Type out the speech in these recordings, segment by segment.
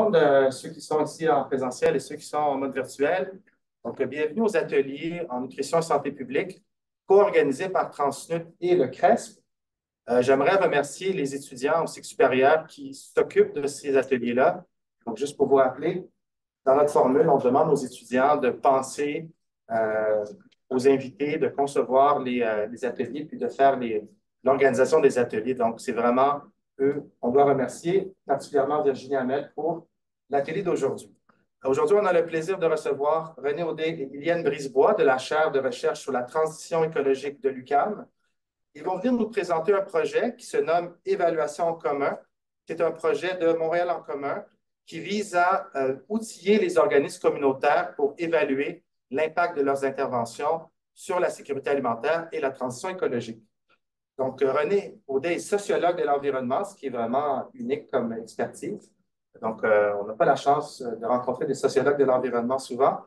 monde, ceux qui sont ici en présentiel et ceux qui sont en mode virtuel. Donc, bienvenue aux ateliers en nutrition et santé publique, co-organisés par Transnut et le CRESP. J'aimerais remercier les étudiants au cycle supérieur qui s'occupent de ces ateliers-là. Donc, juste pour vous rappeler, dans notre formule, on demande aux étudiants de penser aux invités, de concevoir les ateliers, puis de faire l'organisation des ateliers. Donc, c'est vraiment eux. On doit remercier particulièrement Virginie Hamel pour l'atelier d'aujourd'hui. Aujourd'hui, on a le plaisir de recevoir René Audet et Liliane Brisebois de la chaire de recherche sur la transition écologique de l'UQAM. Ils vont venir nous présenter un projet qui se nomme Évaluation en commun. C'est un projet de Montréal en commun qui vise à outiller les organismes communautaires pour évaluer l'impact de leurs interventions sur la sécurité alimentaire et la transition écologique. Donc, René Audet est sociologue de l'environnement, ce qui est vraiment unique comme expertise. Donc, on n'a pas la chance de rencontrer des sociologues de l'environnement souvent.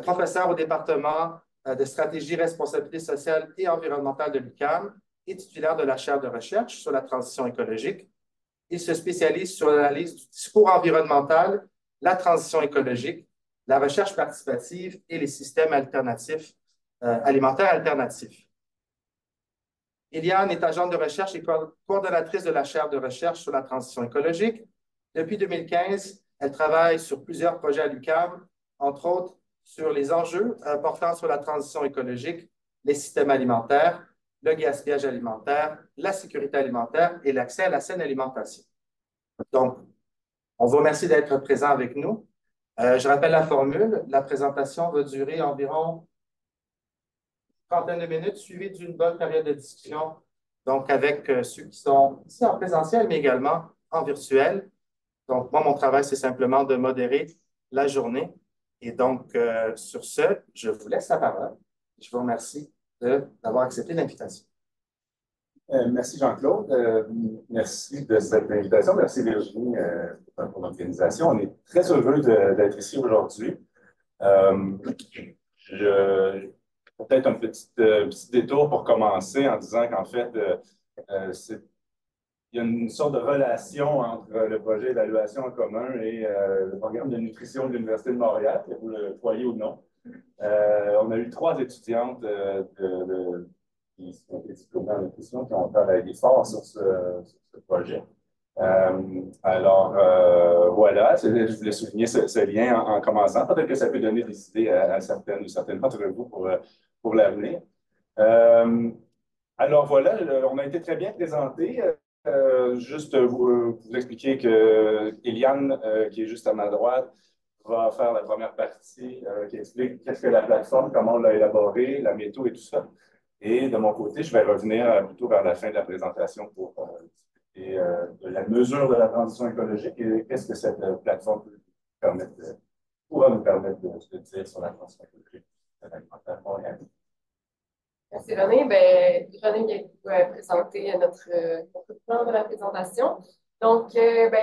Professeur au département de stratégie, responsabilité sociale et environnementale de l'UQAM et titulaire de la chaire de recherche sur la transition écologique. Il se spécialise sur l'analyse du discours environnemental, la transition écologique, la recherche participative et les systèmes alternatifs, alimentaires alternatifs. Eliane est agente de recherche et coordonnatrice de la chaire de recherche sur la transition écologique. Depuis 2015, elle travaille sur plusieurs projets à l'UQAM, entre autres sur les enjeux portant sur la transition écologique, les systèmes alimentaires, le gaspillage alimentaire, la sécurité alimentaire et l'accès à la saine alimentation. Donc, on vous remercie d'être présent avec nous. Je rappelle la formule. La présentation va durer environ une trentaine de minutes, suivie d'une bonne période de discussion, donc avec ceux qui sont ici en présentiel, mais également en virtuel. Donc, moi, mon travail, c'est simplement de modérer la journée. Et donc, sur ce, je vous laisse la parole. Je vous remercie d'avoir accepté l'invitation. Merci Jean-Claude. Merci de cette invitation. Merci Virginie pour l'organisation. On est très heureux d'être ici aujourd'hui. Peut-être un petit détour pour commencer en disant qu'en fait, il y a une sorte de relation entre le projet d'évaluation en commun et le programme de nutrition de l'Université de Montréal, que vous le croyez ou non. On a eu 3 étudiantes qui sont diplômées en nutrition qui ont travaillé fort sur ce projet. Voilà, je voulais souligner ce lien en commençant. Peut-être que ça peut donner des idées à certaines d'entre vous pour l'avenir. Alors voilà, on a été très bien présentés. Juste vous expliquer que Eliane, qui est juste à ma droite, va faire la première partie qui explique qu'est-ce que la plateforme, comment on l'a élaborée, la méthode et tout ça. Et de mon côté, je vais revenir plutôt vers la fin de la présentation pour discuter de la mesure de la transition écologique et qu'est-ce que cette plateforme pourra nous permettre de dire sur la transition écologique alimentaire montréalaise. Merci René. René vient vous présenter notre plan de la présentation. Donc,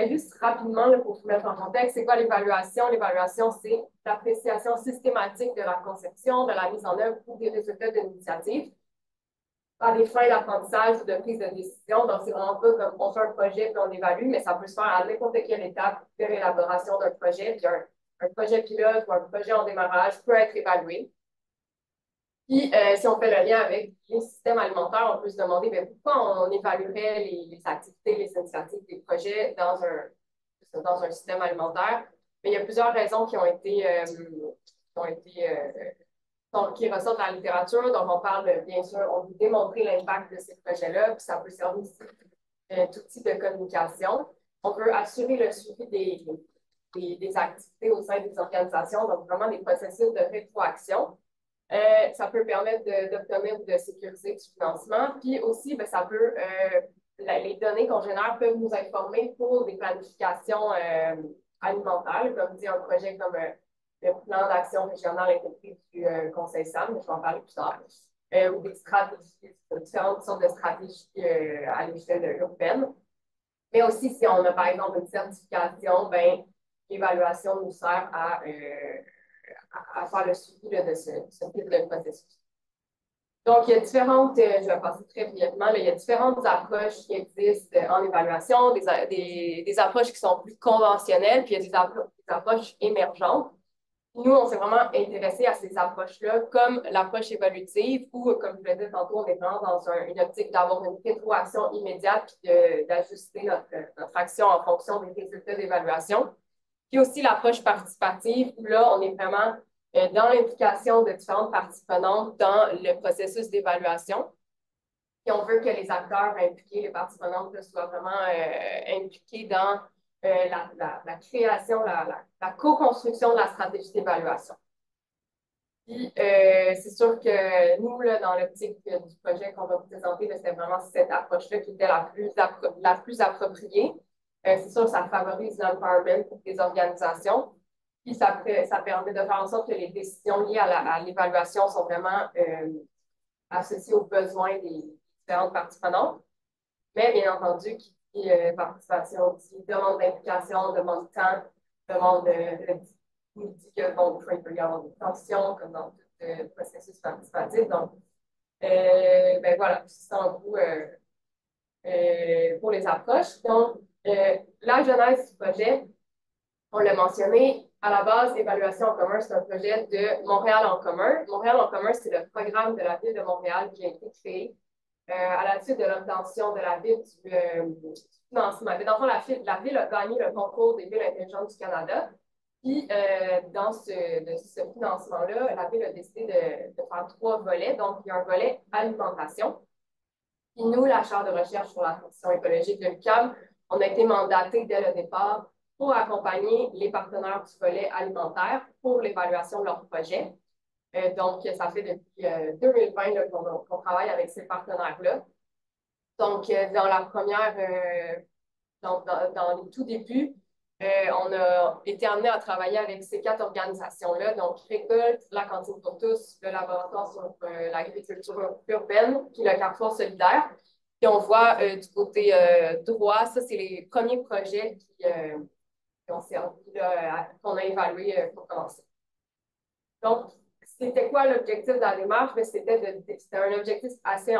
juste rapidement, là, pour vous mettre en contexte, c'est quoi l'évaluation? L'évaluation, c'est l'appréciation systématique de la conception, de la mise en œuvre ou des résultats d'une initiative par des fins d'apprentissage ou de prise de décision. Donc, c'est vraiment pas comme on fait un projet puis on évalue, mais ça peut se faire à n'importe quelle étape de l'élaboration d'un projet. Puis un projet pilote ou un projet en démarrage peut être évalué. Puis, si on fait le lien avec les systèmes alimentaires, on peut se demander pourquoi on évaluerait les activités, les initiatives, les projets dans un système alimentaire. Mais il y a plusieurs raisons qui ressortent dans la littérature. Donc, on parle, bien sûr, on veut démontrer l'impact de ces projets-là, puis ça peut servir aussi d'outil de communication. On veut assurer le suivi des activités au sein des organisations, donc vraiment des processus de rétroaction. Ça peut permettre d'obtenir ou de sécuriser du financement. Puis aussi, ça peut, les données qu'on génère peuvent nous informer pour des planifications alimentaires, comme dit un projet comme le plan d'action régional intégré du Conseil SAM, mais je vais en parler plus tard, ou des stratégies, différentes sortes de stratégies à l'échelle urbaine. Mais aussi, si on a par exemple une certification, l'évaluation nous sert à faire le suivi de ce type de processus. Donc, il y a différentes, je vais passer très brièvement, là, il y a différentes approches qui existent en évaluation, des approches qui sont plus conventionnelles, puis il y a des approches émergentes. Nous, on s'est vraiment intéressé à ces approches-là, comme l'approche évolutive, où, comme je le disais tantôt, on est vraiment dans une optique d'avoir une rétroaction immédiate, puis d'ajuster notre action en fonction des résultats d'évaluation. Puis aussi l'approche participative, où là, on est vraiment dans l'implication de différentes parties prenantes dans le processus d'évaluation. Puis on veut que les acteurs impliqués, les parties prenantes, là, soient vraiment impliqués dans la création, la co-construction de la stratégie d'évaluation. Puis, c'est sûr que nous, là, dans l'optique du projet qu'on va vous présenter, c'était vraiment cette approche-là qui était la plus appropriée. C'est sûr que ça favorise l'empowerment des organisations. Puis, ça permet de faire en sorte que les décisions liées à l'évaluation sont vraiment associées aux besoins des différentes parties prenantes. Mais, bien entendu, qui dit participation, dit demande d'implication, demande de temps, demande nous dit que bon, il peut y avoir des tensions comme dans tout le processus participatif. Donc, ben voilà, c'est en gros pour les approches. Donc, la genèse du projet, on l'a mentionné, à la base, Évaluation en commun, c'est un projet de Montréal en commun. Montréal en commun, c'est le programme de la Ville de Montréal qui a été créé à la suite de l'obtention de la Ville du financement. Mais dans le fond, la Ville a gagné le concours des villes intelligentes du Canada. Puis, dans ce financement-là, la Ville a décidé de faire 3 volets. Donc, il y a un volet alimentation. Puis nous, la chaire de recherche sur la transition écologique de l'UQAM, on a été mandaté dès le départ pour accompagner les partenaires du volet alimentaire pour l'évaluation de leur projet. Donc, ça fait depuis 2020 qu'on travaille avec ces partenaires-là. Donc, dans la première, dans les tout débuts, on a été amené à travailler avec ces 4 organisations-là, donc Récolte, la Cantine pour tous, le Laboratoire sur l'agriculture urbaine, puis le Carrefour solidaire. Puis on voit du côté droit, ça, c'est les premiers projets qui ont servi, qu'on a évalués pour commencer. Donc, c'était quoi l'objectif de la démarche? C'était un objectif assez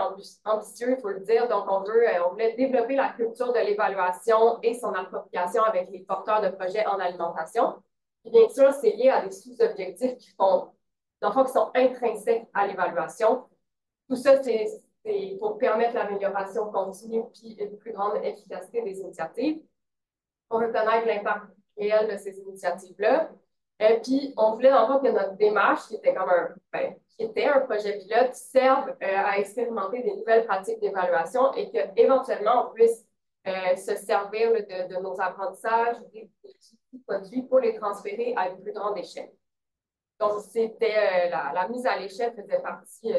ambitieux, il faut le dire. Donc, on voulait développer la culture de l'évaluation et son appropriation avec les porteurs de projets en alimentation. Puis, bien sûr, c'est lié à des sous-objectifs qui sont intrinsèques à l'évaluation. Tout ça, c'est pour permettre l'amélioration continue puis une plus grande efficacité des initiatives. On veut connaître l'impact réel de ces initiatives-là. Puis, on voulait dans le fond que notre démarche, qui était un projet pilote, serve à expérimenter des nouvelles pratiques d'évaluation et qu'éventuellement, on puisse se servir de nos apprentissages, des produits pour les transférer à une plus grande échelle. Donc, c'était la mise à l'échelle faisait partie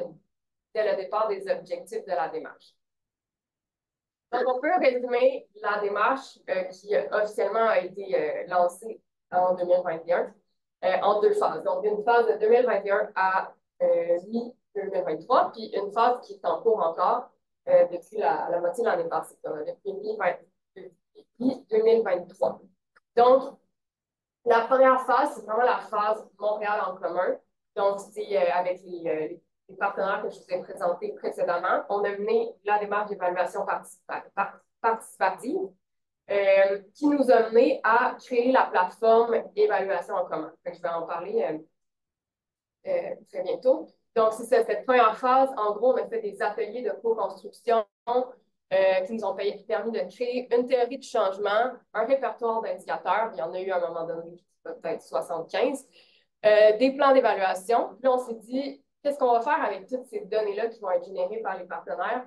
dès le départ des objectifs de la démarche. Donc, on peut résumer la démarche qui officiellement a été lancée en 2021 en 2 phases. Donc, une phase de 2021 à mi-2023, puis une phase qui est en cours encore depuis la moitié de l'année passée, depuis mi-2023. Donc, la première phase, c'est vraiment la phase Montréal en commun. Donc, c'est avec les partenaires que je vous ai présentés précédemment. On a mené la démarche d'évaluation participative qui nous a mené à créer la plateforme Évaluation en commun. Je vais en parler très bientôt. Donc, c'est cette première phase. En gros, on a fait des ateliers de co-construction qui nous ont permis de créer une théorie du changement, un répertoire d'indicateurs. Il y en a eu à un moment donné, peut-être 75, des plans d'évaluation. Puis là, on s'est dit, qu'est-ce qu'on va faire avec toutes ces données-là qui vont être générées par les partenaires?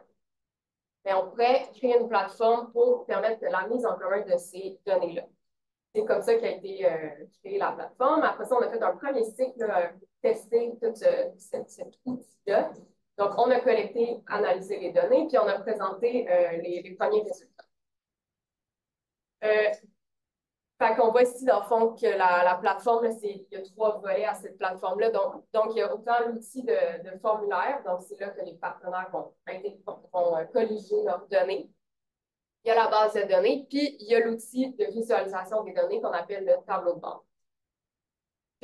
Bien, on pourrait créer une plateforme pour permettre la mise en commun de ces données-là. C'est comme ça qu'a été créée la plateforme. Après ça, on a fait un premier cycle pour tester tout cet outil-là. Donc, on a collecté, analysé les données, puis on a présenté les premiers résultats. Fait qu'on voit ici, dans le fond, que la plateforme, il y a 3 volets à cette plateforme-là. Donc, il y a autant l'outil de formulaire, donc c'est là que les partenaires vont colliger leurs données. Il y a la base de données, puis il y a l'outil de visualisation des données qu'on appelle le tableau de bord.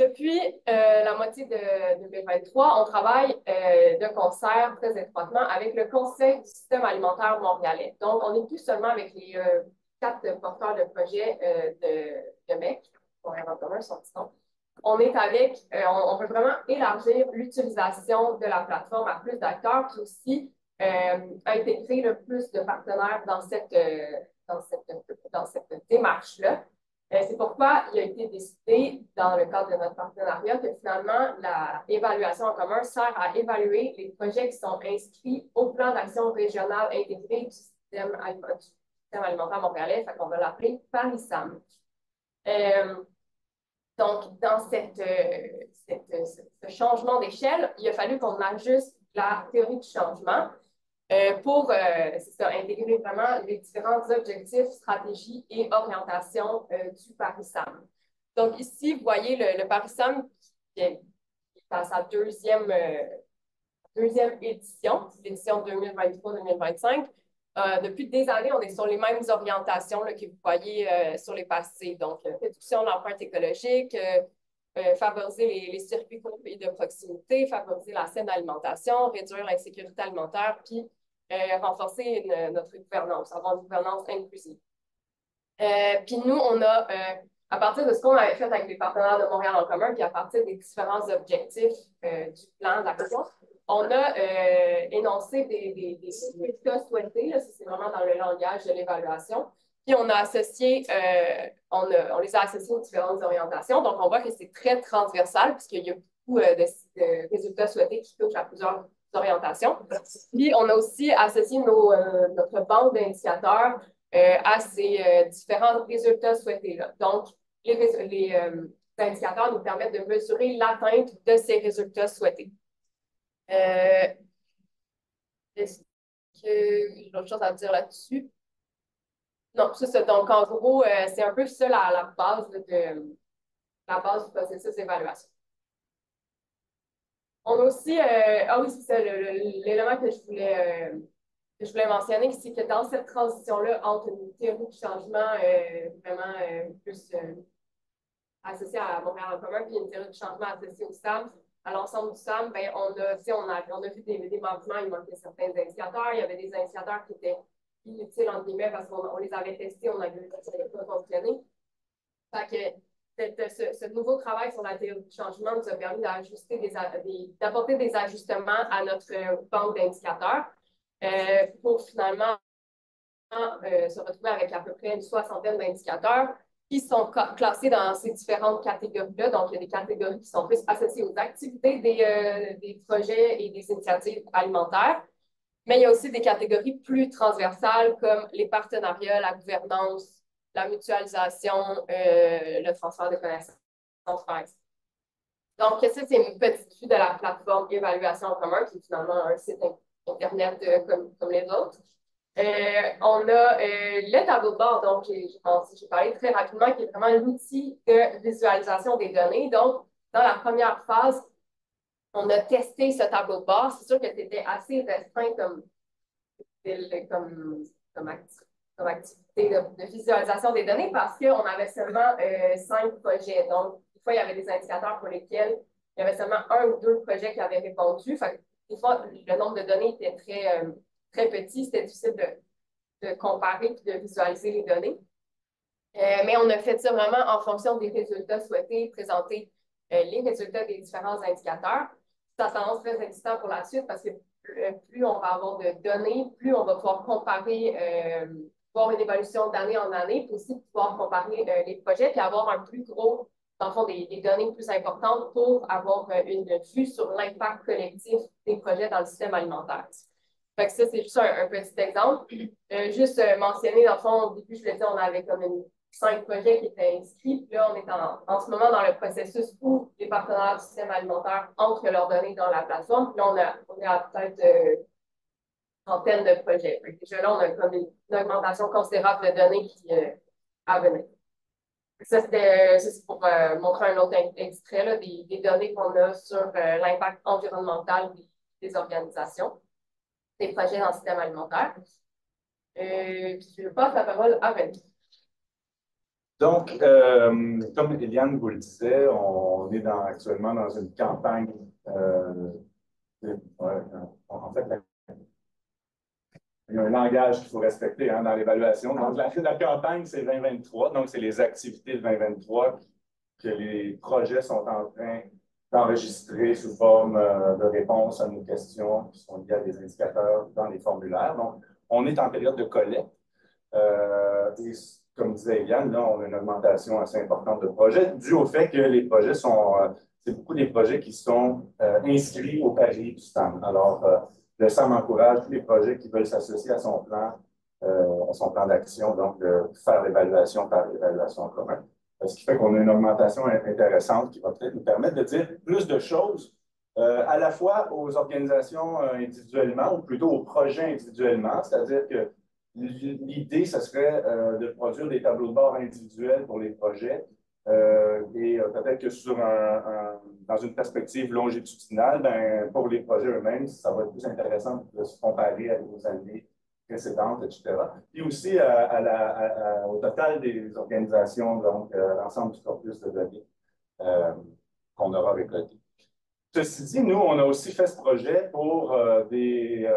Depuis la moitié de 2023, on travaille de concert très étroitement avec le Conseil du système alimentaire montréalais. Donc, on n'est plus seulement avec les 4 porteurs de projets de MEC, Montréal en commun, son petit nom. On est avec, on veut vraiment élargir l'utilisation de la plateforme à plus d'acteurs, puis aussi intégrer le plus de partenaires dans cette démarche-là. C'est pourquoi il a été décidé, dans le cadre de notre partenariat, que finalement, l'évaluation en commun sert à évaluer les projets qui sont inscrits au plan d'action régional intégré du système alimentaire montréalais, fait qu'on va l'appeler PARISAM. Donc, dans ce changement d'échelle, il a fallu qu'on ajuste la théorie du changement pour intégrer vraiment les différents objectifs, stratégies et orientations du PARISAM. Donc ici, vous voyez le PARISAM qui est dans sa deuxième édition, l'édition 2023-2025. Depuis des années, on est sur les mêmes orientations là, que vous voyez sur les passés. Donc, réduction de l'empreinte écologique, favoriser les circuits courts et de proximité, favoriser la saine alimentation, réduire l'insécurité alimentaire, puis renforcer notre gouvernance, avoir une gouvernance inclusive. Puis nous, on a, à partir de ce qu'on avait fait avec les partenaires de Montréal en commun, puis à partir des différents objectifs du plan d'action, on a énoncé des résultats souhaités, c'est vraiment dans le langage de l'évaluation, puis on a associé, on les a associés aux différentes orientations, donc on voit que c'est très transversal, puisqu'il y a beaucoup de résultats souhaités qui touchent à plusieurs orientations. Puis, on a aussi associé notre banque d'indicateurs à ces différents résultats souhaités-là. Donc, les indicateurs nous permettent de mesurer l'atteinte de ces résultats souhaités. Est-ce que j'ai autre chose à dire là-dessus? Non, c'est ça. Donc, en gros, c'est un peu ça la base du processus d'évaluation. On a aussi, ah oui, c'est ça, l'élément que je voulais mentionner, c'est que dans cette transition-là, entre une théorie du changement vraiment plus associée à Montréal en commun, puis une théorie du changement associée au SAM, à l'ensemble du SAM, ben, on a vu des manquements, il manquait certains indicateurs, il y avait des indicateurs qui étaient inutiles, entre guillemets, parce qu'on les avait testés, on avait vu que ça n'avait pas fonctionné. Fait que ce nouveau travail sur la théorie du changement nous a permis d'apporter des ajustements à notre banque d'indicateurs pour finalement se retrouver avec à peu près une 60aine d'indicateurs qui sont classés dans ces différentes catégories-là. Donc, il y a des catégories qui sont plus associées aux activités des projets et des initiatives alimentaires, mais il y a aussi des catégories plus transversales comme les partenariats, la gouvernance, la mutualisation, le transfert de connaissances, par exemple. Donc, ça, c'est une petite vue de la plateforme Évaluation en commun, qui est finalement un site Internet comme les autres. On a le tableau de bord, donc j'ai parlé très rapidement, qui est vraiment l'outil de visualisation des données. Donc, dans la première phase, on a testé ce tableau de bord. C'est sûr que c'était assez restreint comme activité de visualisation des données parce qu'on avait seulement 5 projets. Donc, des fois, il y avait des indicateurs pour lesquels il y avait seulement 1 ou 2 projets qui avaient répondu. Fait, des fois, le nombre de données était très petit. C'était difficile de comparer et de visualiser les données. Mais on a fait ça vraiment en fonction des résultats souhaités, présenter les résultats des différents indicateurs. Ça s'annonce très excitant pour la suite parce que plus on va avoir de données, plus on va pouvoir comparer, voir une évolution d'année en année, puis aussi pouvoir comparer les projets, puis avoir un plus gros, dans le fond, des données plus importantes pour avoir une vue sur l'impact collectif des projets dans le système alimentaire. Fait que ça, c'est juste un petit exemple. Juste mentionner, dans le fond, au début, je le disais, on avait comme 5 projets qui étaient inscrits. Puis là, on est en ce moment dans le processus où les partenaires du système alimentaire entrent leurs données dans la plateforme. Puis là, on est à peut-être trentaine de projets. Déjà là, on a comme une augmentation considérable de données qui à venir. Ça, c'est pour montrer un autre extrait là, des données qu'on a sur l'impact environnemental des organisations, des projets dans le système alimentaire. Puis je passe la parole à René. Donc, comme Eliane vous le disait, on est actuellement dans une campagne. En fait, il y a un langage qu'il faut respecter dans l'évaluation. Donc, la campagne, c'est 2023. Donc, c'est les activités de 2023 que les projets sont en train d'enregistrer sous forme de réponses à nos questions qui sont liées à des indicateurs dans les formulaires. Donc, on est en période de collecte. Et comme disait Yann, là, on a une augmentation assez importante de projets due au fait que les projets sont, c'est beaucoup des projets qui sont inscrits au pari du SAM. Alors, le SAM encourage tous les projets qui veulent s'associer à son plan d'action, donc de faire l'évaluation par l'évaluation en commun. Ce qui fait qu'on a une augmentation intéressante qui va peut-être nous permettre de dire plus de choses à la fois aux organisations individuellement, ou plutôt aux projets individuellement, c'est-à-dire que l'idée, ce serait de produire des tableaux de bord individuels pour les projets et peut-être que dans une perspective longitudinale, ben, pour les projets eux-mêmes, ça va être plus intéressant de se comparer avec nos années précédentes, etc. Puis aussi au total des organisations, donc l'ensemble du corpus de données qu'on aura récolté. Ceci dit, nous, on a aussi fait ce projet pour des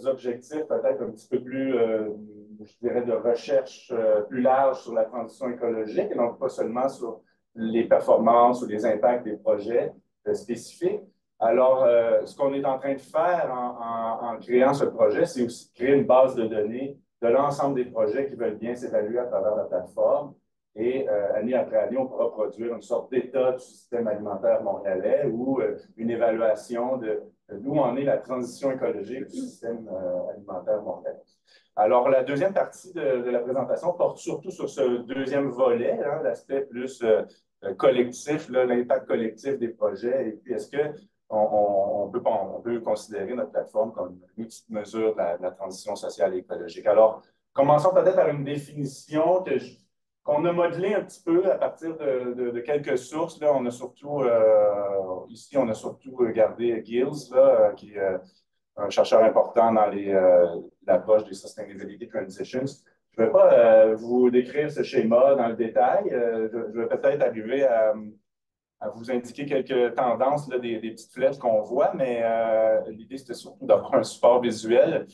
objectifs peut-être un petit peu plus, je dirais, de recherche plus large sur la transition écologique, et donc pas seulement sur les performances ou les impacts des projets spécifiques. Alors, ce qu'on est en train de faire en créant ce projet, c'est aussi créer une base de données de l'ensemble des projets qui veulent bien s'évaluer à travers la plateforme. Et année après année, on pourra produire une sorte d'état du système alimentaire montréalais ou une évaluation d'où en est la transition écologique du système alimentaire montréalais. Alors, la deuxième partie de la présentation porte surtout sur ce deuxième volet, l'aspect plus collectif, l'impact collectif des projets. Et puis, est-ce qu'on peut considérer notre plateforme comme une petite mesure de la transition sociale et écologique? Alors, commençons peut-être par une définition qu'on a modelé un petit peu à partir de quelques sources. Là, ici, on a surtout gardé Gills, là, qui est un chercheur important dans l'approche des Sustainability Transitions. Je ne vais pas vous décrire ce schéma dans le détail. Je vais peut-être arriver à vous indiquer quelques tendances, là, des petites flèches qu'on voit, mais l'idée, c'était surtout d'avoir un support visuel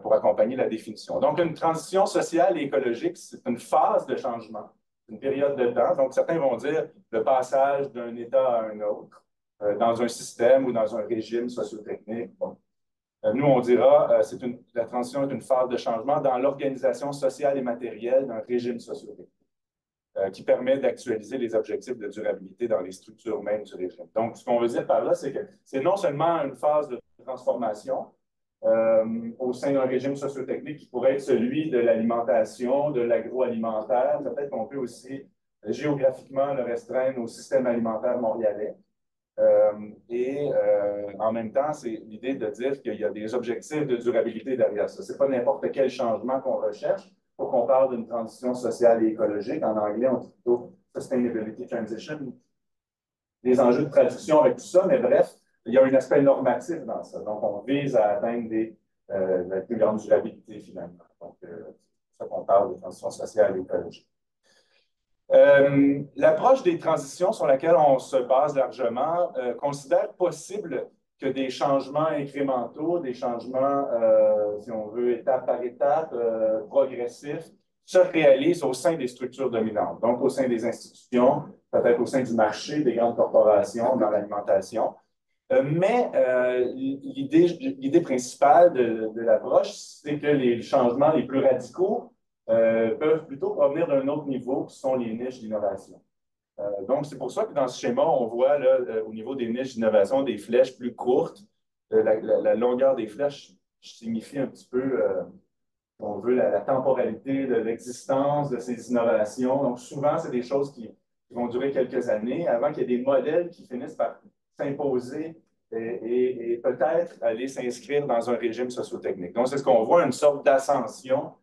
pour accompagner la définition. Donc, une transition sociale et écologique, c'est une phase de changement, une période de temps. Donc, certains vont dire le passage d'un état à un autre, dans un système ou dans un régime socio-technique. Bon. Nous, on dira la transition est une phase de changement dans l'organisation sociale et matérielle d'un régime socio-technique qui permet d'actualiser les objectifs de durabilité dans les structures mêmes du régime. Donc, ce qu'on veut dire par là, c'est que c'est non seulement une phase de transformation au sein d'un régime socio-technique qui pourrait être celui de l'alimentation, de l'agroalimentaire. Peut-être qu'on peut aussi géographiquement le restreindre au système alimentaire montréalais. En même temps, c'est l'idée de dire qu'il y a des objectifs de durabilité derrière ça. Ce n'est pas n'importe quel changement qu'on recherche. Il faut qu'on parle d'une transition sociale et écologique. En anglais, on dit plutôt Sustainability Transition. Des enjeux de traduction avec tout ça, mais bref, il y a un aspect normatif dans ça. Donc, on vise à atteindre la plus grande durabilité finalement. Donc, c'est ça qu'on parle de transition sociale et écologique. L'approche des transitions sur laquelle on se base largement considère possible que des changements incrémentaux, des changements, si on veut, étape par étape, progressifs, se réalisent au sein des structures dominantes, donc au sein des institutions, peut-être au sein du marché, des grandes corporations dans l'alimentation. Mais l'idée principale de l'approche, c'est que les changements les plus radicaux peuvent plutôt provenir d'un autre niveau, qui sont les niches d'innovation. Donc, c'est pour ça que dans ce schéma, on voit là, au niveau des niches d'innovation des flèches plus courtes. La longueur des flèches signifie un petit peu, on veut, la temporalité de l'existence de ces innovations. Donc, souvent, c'est des choses qui vont durer quelques années avant qu'il y ait des modèles qui finissent par s'imposer et peut-être aller s'inscrire dans un régime socio-technique. Donc, c'est ce qu'on voit, une sorte d'ascension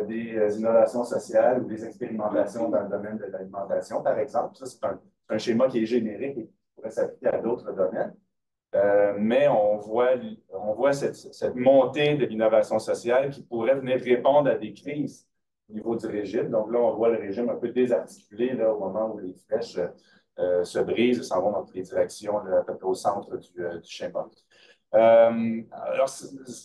des innovations sociales ou des expérimentations dans le domaine de l'alimentation, par exemple. Ça, c'est un schéma qui est générique et qui pourrait s'appliquer à d'autres domaines. Mais on voit cette montée de l'innovation sociale qui pourrait venir répondre à des crises au niveau du régime. Donc là, on voit le régime un peu désarticulé là, au moment où les flèches se brisent et s'en vont dans toutes les directions, là, à peu près au centre du schéma. Alors,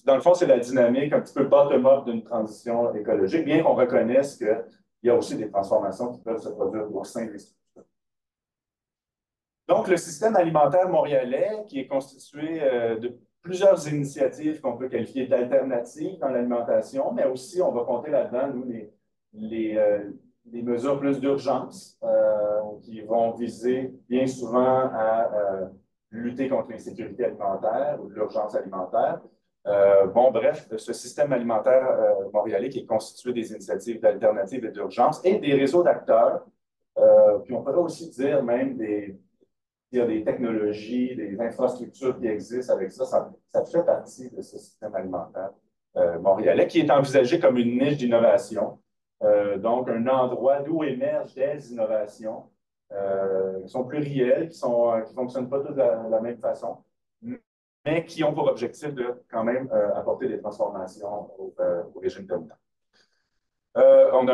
dans le fond, c'est la dynamique un petit peu bottom-up d'une transition écologique, bien qu'on reconnaisse qu'il y a aussi des transformations qui peuvent se produire au sein des structures. Donc, le système alimentaire montréalais, qui est constitué de plusieurs initiatives qu'on peut qualifier d'alternatives dans l'alimentation, mais aussi, on va compter là-dedans, nous, les mesures plus d'urgence qui vont viser bien souvent à lutter contre l'insécurité alimentaire ou l'urgence alimentaire. Bon, bref, ce système alimentaire montréalais qui est constitué des initiatives d'alternatives et d'urgence et des réseaux d'acteurs, puis on pourrait aussi dire même il y a des technologies, des infrastructures qui existent avec ça. Ça fait partie de ce système alimentaire montréalais qui est envisagé comme une niche d'innovation. Donc, un endroit d'où émergent des innovations qui sont plurielles, qui ne fonctionnent pas toutes de la même façon, mais qui ont pour objectif de quand même apporter des transformations au régime dominant. On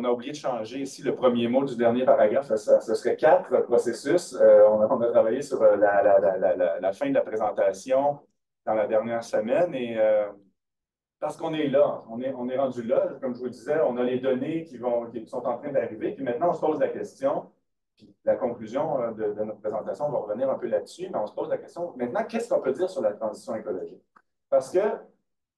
a oublié de changer ici le premier mot du dernier paragraphe. Ce serait 4 processus. On a travaillé sur la fin de la présentation dans la dernière semaine et parce qu'on est là, on est rendu là. Comme je vous disais, on a les données qui sont en train d'arriver. Puis maintenant, on se pose la question, puis la conclusion de notre présentation, on va revenir un peu là-dessus, mais on se pose la question, maintenant, qu'est-ce qu'on peut dire sur la transition écologique? Parce que,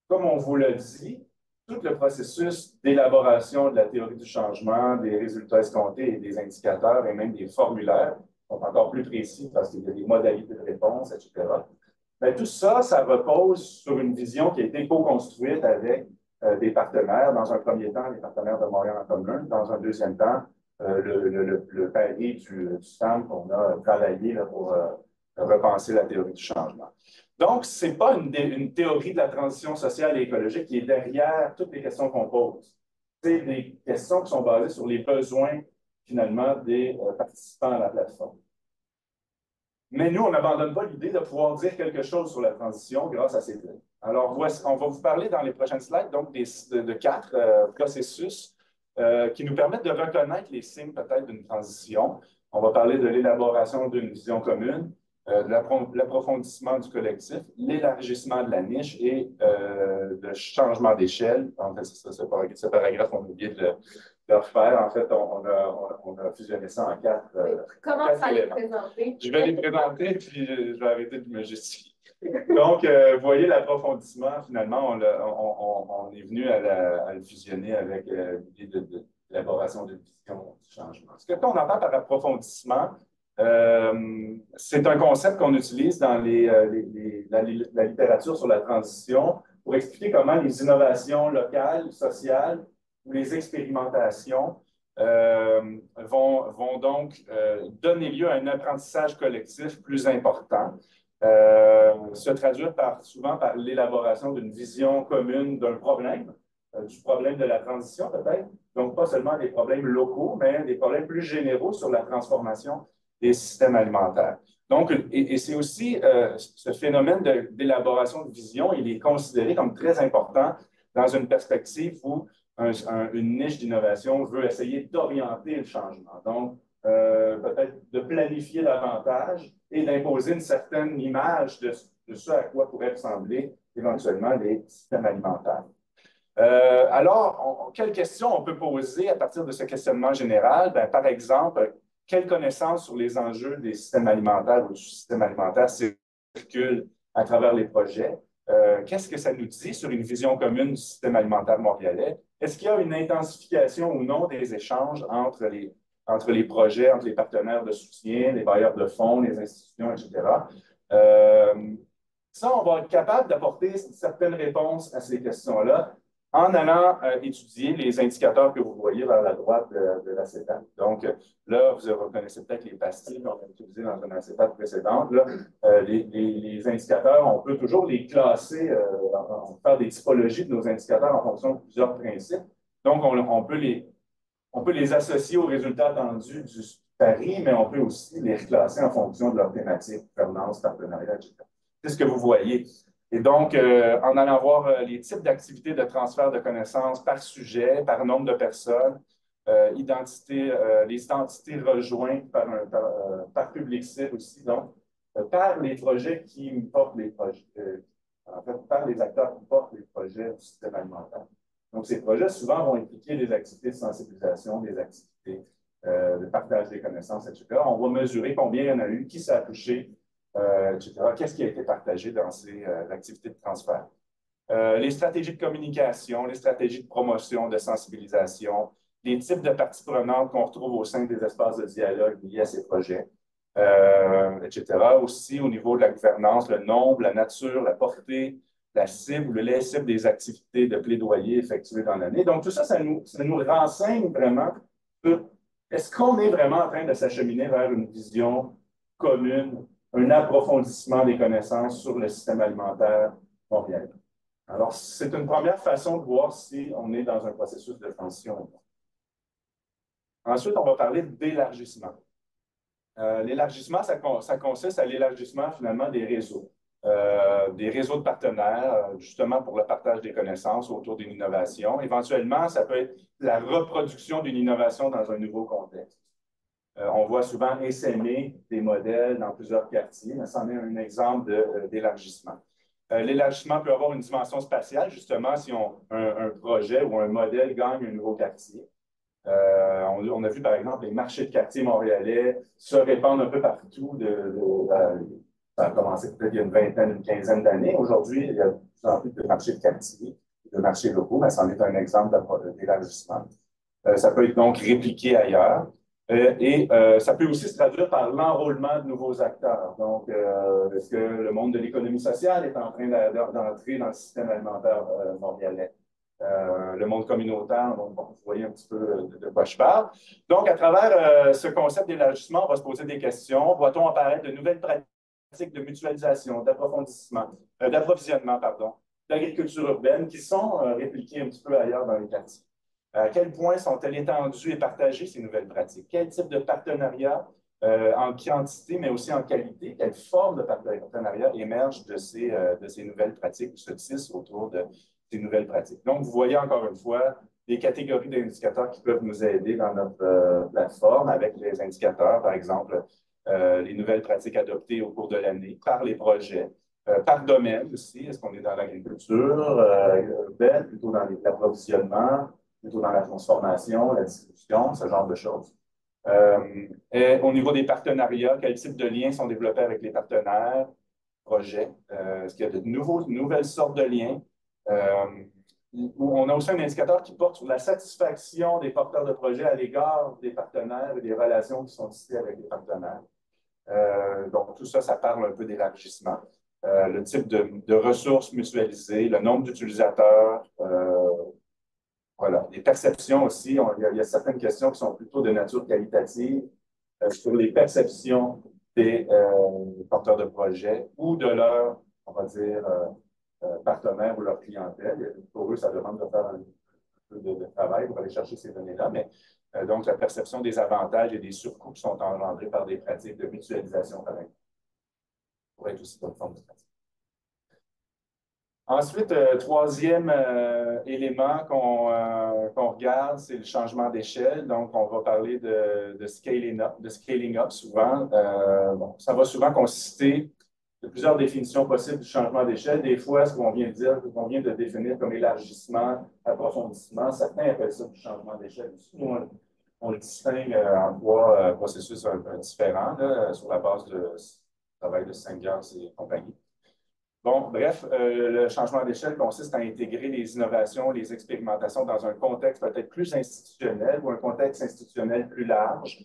comme on vous l'a dit, tout le processus d'élaboration de la théorie du changement, des résultats escomptés et des indicateurs et même des formulaires sont encore plus précis parce qu'il y a des modalités de réponse, etc. Mais tout ça, ça repose sur une vision qui a été co-construite avec des partenaires. Dans un premier temps, les partenaires de Montréal en commun. Dans un deuxième temps, le pari du SAM qu'on a travaillé là, pour repenser la théorie du changement. Donc, ce n'est pas une théorie de la transition sociale et écologique qui est derrière toutes les questions qu'on pose. C'est des questions qui sont basées sur les besoins, finalement, des participants à la plateforme. Mais nous, on n'abandonne pas l'idée de pouvoir dire quelque chose sur la transition grâce à ces données. Alors, on va vous parler dans les prochaines slides donc de 4 processus qui nous permettent de reconnaître les signes peut-être d'une transition. On va parler de l'élaboration d'une vision commune, de l'approfondissement du collectif, l'élargissement de la niche et le changement d'échelle. En fait, ce paragraphe, on a oublié de le refaire. En fait, on a fusionné ça en 4. Comment ça les présenter? Je vais les présenter, puis je vais arrêter de me justifier. Donc, vous voyez l'approfondissement, finalement, on est venu à le fusionner avec l'idée de l'élaboration d'une vision du changement. Ce qu'on entend par approfondissement, c'est un concept qu'on utilise dans la littérature sur la transition pour expliquer comment les innovations locales, sociales ou les expérimentations vont donc donner lieu à un apprentissage collectif plus important, se traduire souvent par l'élaboration d'une vision commune d'un problème, du problème de la transition peut-être, donc pas seulement des problèmes locaux, mais des problèmes plus généraux sur la transformation des systèmes alimentaires. Donc, et c'est aussi ce phénomène d'élaboration de vision, il est considéré comme très important dans une perspective où une niche d'innovation veut essayer d'orienter le changement. Donc, peut-être de planifier davantage et d'imposer une certaine image de ce à quoi pourraient ressembler éventuellement les systèmes alimentaires. Alors, quelles questions on peut poser à partir de ce questionnement général? Ben, par exemple, quelles connaissances sur les enjeux des systèmes alimentaires ou du système alimentaire circulent à travers les projets? Qu'est-ce que ça nous dit sur une vision commune du système alimentaire montréalais? Est-ce qu'il y a une intensification ou non des échanges entre les projets, entre les partenaires de soutien, les bailleurs de fonds, les institutions, etc.? Ça, on va être capable d'apporter certaines réponses à ces questions-là en allant étudier les indicateurs que vous voyez vers la droite de l'acétate. Donc, là, vous reconnaissez peut-être les pastilles qu'on a utilisées dans une acétate précédente. Là, les indicateurs, on peut toujours les classer, faire des typologies de nos indicateurs en fonction de plusieurs principes. Donc, on peut les associer aux résultats attendus du pari, mais on peut aussi les reclasser en fonction de leur thématique, gouvernance, partenariat, etc. C'est ce que vous voyez. Et donc, en allant voir les types d'activités de transfert de connaissances par sujet, par nombre de personnes, les identités rejointes par public cible aussi, donc, par les projets qui portent les projets, en fait, par les acteurs qui portent les projets du système alimentaire. Donc, ces projets, souvent, vont impliquer des activités de sensibilisation, des activités de partage des connaissances, etc. On va mesurer combien il y en a eu, qui s'est touché, etc. Qu'est-ce qui a été partagé dans ces activités de transfert. Les stratégies de communication, les stratégies de promotion, de sensibilisation, les types de parties prenantes qu'on retrouve au sein des espaces de dialogue liés à ces projets, etc. Aussi, au niveau de la gouvernance, le nombre, la nature, la portée, la cible, les cibles des activités de plaidoyer effectuées dans l'année. Donc, tout ça, ça nous renseigne vraiment sur est-ce qu'on est vraiment en train de s'acheminer vers une vision commune, un approfondissement des connaissances sur le système alimentaire montréalais. Alors, c'est une première façon de voir si on est dans un processus de transition. Ensuite, on va parler d'élargissement. L'élargissement, ça consiste à l'élargissement finalement des réseaux de partenaires, justement pour le partage des connaissances autour d'une innovation. Éventuellement, ça peut être la reproduction d'une innovation dans un nouveau contexte. On voit souvent essaimer des modèles dans plusieurs quartiers, mais c'en est un exemple d'élargissement. L'élargissement peut avoir une dimension spatiale, justement, si un projet ou un modèle gagne un nouveau quartier. On a vu, par exemple, les marchés de quartier montréalais se répandre un peu partout. Ça a commencé peut-être il y a une vingtaine, une quinzaine d'années. Aujourd'hui, il y a de plus en plus de marchés de quartier, de marchés locaux, mais c'en est un exemple d'élargissement. Ça peut être donc répliqué ailleurs. Ça peut aussi se traduire par l'enrôlement de nouveaux acteurs. Donc, est-ce que le monde de l'économie sociale est en train d'entrer dans le système alimentaire montréalais? Le monde communautaire, donc, vous voyez un petit peu de quoi je parle. Donc, à travers ce concept d'élargissement, on va se poser des questions. Voit-on apparaître de nouvelles pratiques de mutualisation, d'approfondissement, d'approvisionnement, pardon, d'agriculture urbaine qui sont répliquées un petit peu ailleurs dans les quartiers? À quel point sont-elles étendues et partagées, ces nouvelles pratiques? Quel type de partenariat en quantité, mais aussi en qualité? Quelle forme de partenariat émerge de ces nouvelles pratiques ou se tisse autour de ces nouvelles pratiques? Donc, vous voyez encore une fois des catégories d'indicateurs qui peuvent nous aider dans notre plateforme avec les indicateurs, par exemple, les nouvelles pratiques adoptées au cours de l'année par les projets, par domaine aussi. Est-ce qu'on est dans l'agriculture urbaine, plutôt dans l'approvisionnement, plutôt dans la transformation, la distribution, ce genre de choses. Et au niveau des partenariats, quel type de liens sont développés avec les partenaires, projets? Est-ce qu'il y a de nouvelles sortes de liens? On a aussi un indicateur qui porte sur la satisfaction des porteurs de projets à l'égard des partenaires et des relations qui sont tissées avec les partenaires. Donc, tout ça, ça parle un peu d'élargissement. Le type de ressources mutualisées, le nombre d'utilisateurs, voilà. Les perceptions aussi, il y a certaines questions qui sont plutôt de nature qualitative sur les perceptions des porteurs de projets ou de leurs, on va dire, partenaires ou leur clientèle. Pour eux, ça demande de faire un peu de travail pour aller chercher ces données-là, mais donc la perception des avantages et des surcoûts qui sont engendrés par des pratiques de mutualisation, par exemple, pourrait être aussi une forme de pratique. Ensuite, troisième élément qu'on regarde, c'est le changement d'échelle. Donc, on va parler de scaling up souvent. Bon, ça va souvent consister de plusieurs définitions possibles du changement d'échelle. Des fois, ce qu'on vient de dire, qu'on vient de définir comme élargissement, approfondissement, certains appellent ça du changement d'échelle. Nous, on le distingue en trois processus un peu différents là, sur la base du travail de Sanger et compagnie. Bon, bref, le changement d'échelle consiste à intégrer les innovations, les expérimentations dans un contexte peut-être plus institutionnel ou un contexte institutionnel plus large.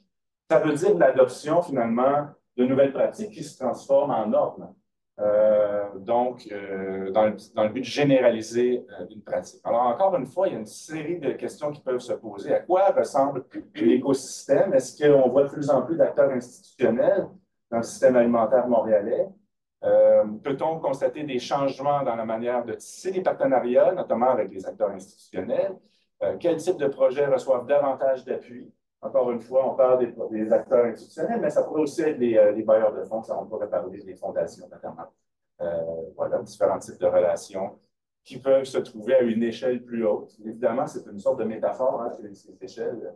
Ça veut dire l'adoption, finalement, de nouvelles pratiques qui se transforment en normes. Dans le but de généraliser une pratique. Alors, encore une fois, il y a une série de questions qui peuvent se poser. À quoi ressemble l'écosystème? Est-ce qu'on voit de plus en plus d'acteurs institutionnels dans le système alimentaire montréalais? Peut-on constater des changements dans la manière de tisser les partenariats, notamment avec les acteurs institutionnels? Quel type de projets reçoivent davantage d'appui? Encore une fois, on parle des acteurs institutionnels, mais ça pourrait aussi être des bailleurs de fonds, ça, on pourrait parler des fondations, notamment. Voilà, différents types de relations qui peuvent se trouver à une échelle plus haute. Évidemment, c'est une sorte de métaphore, hein, ces échelles.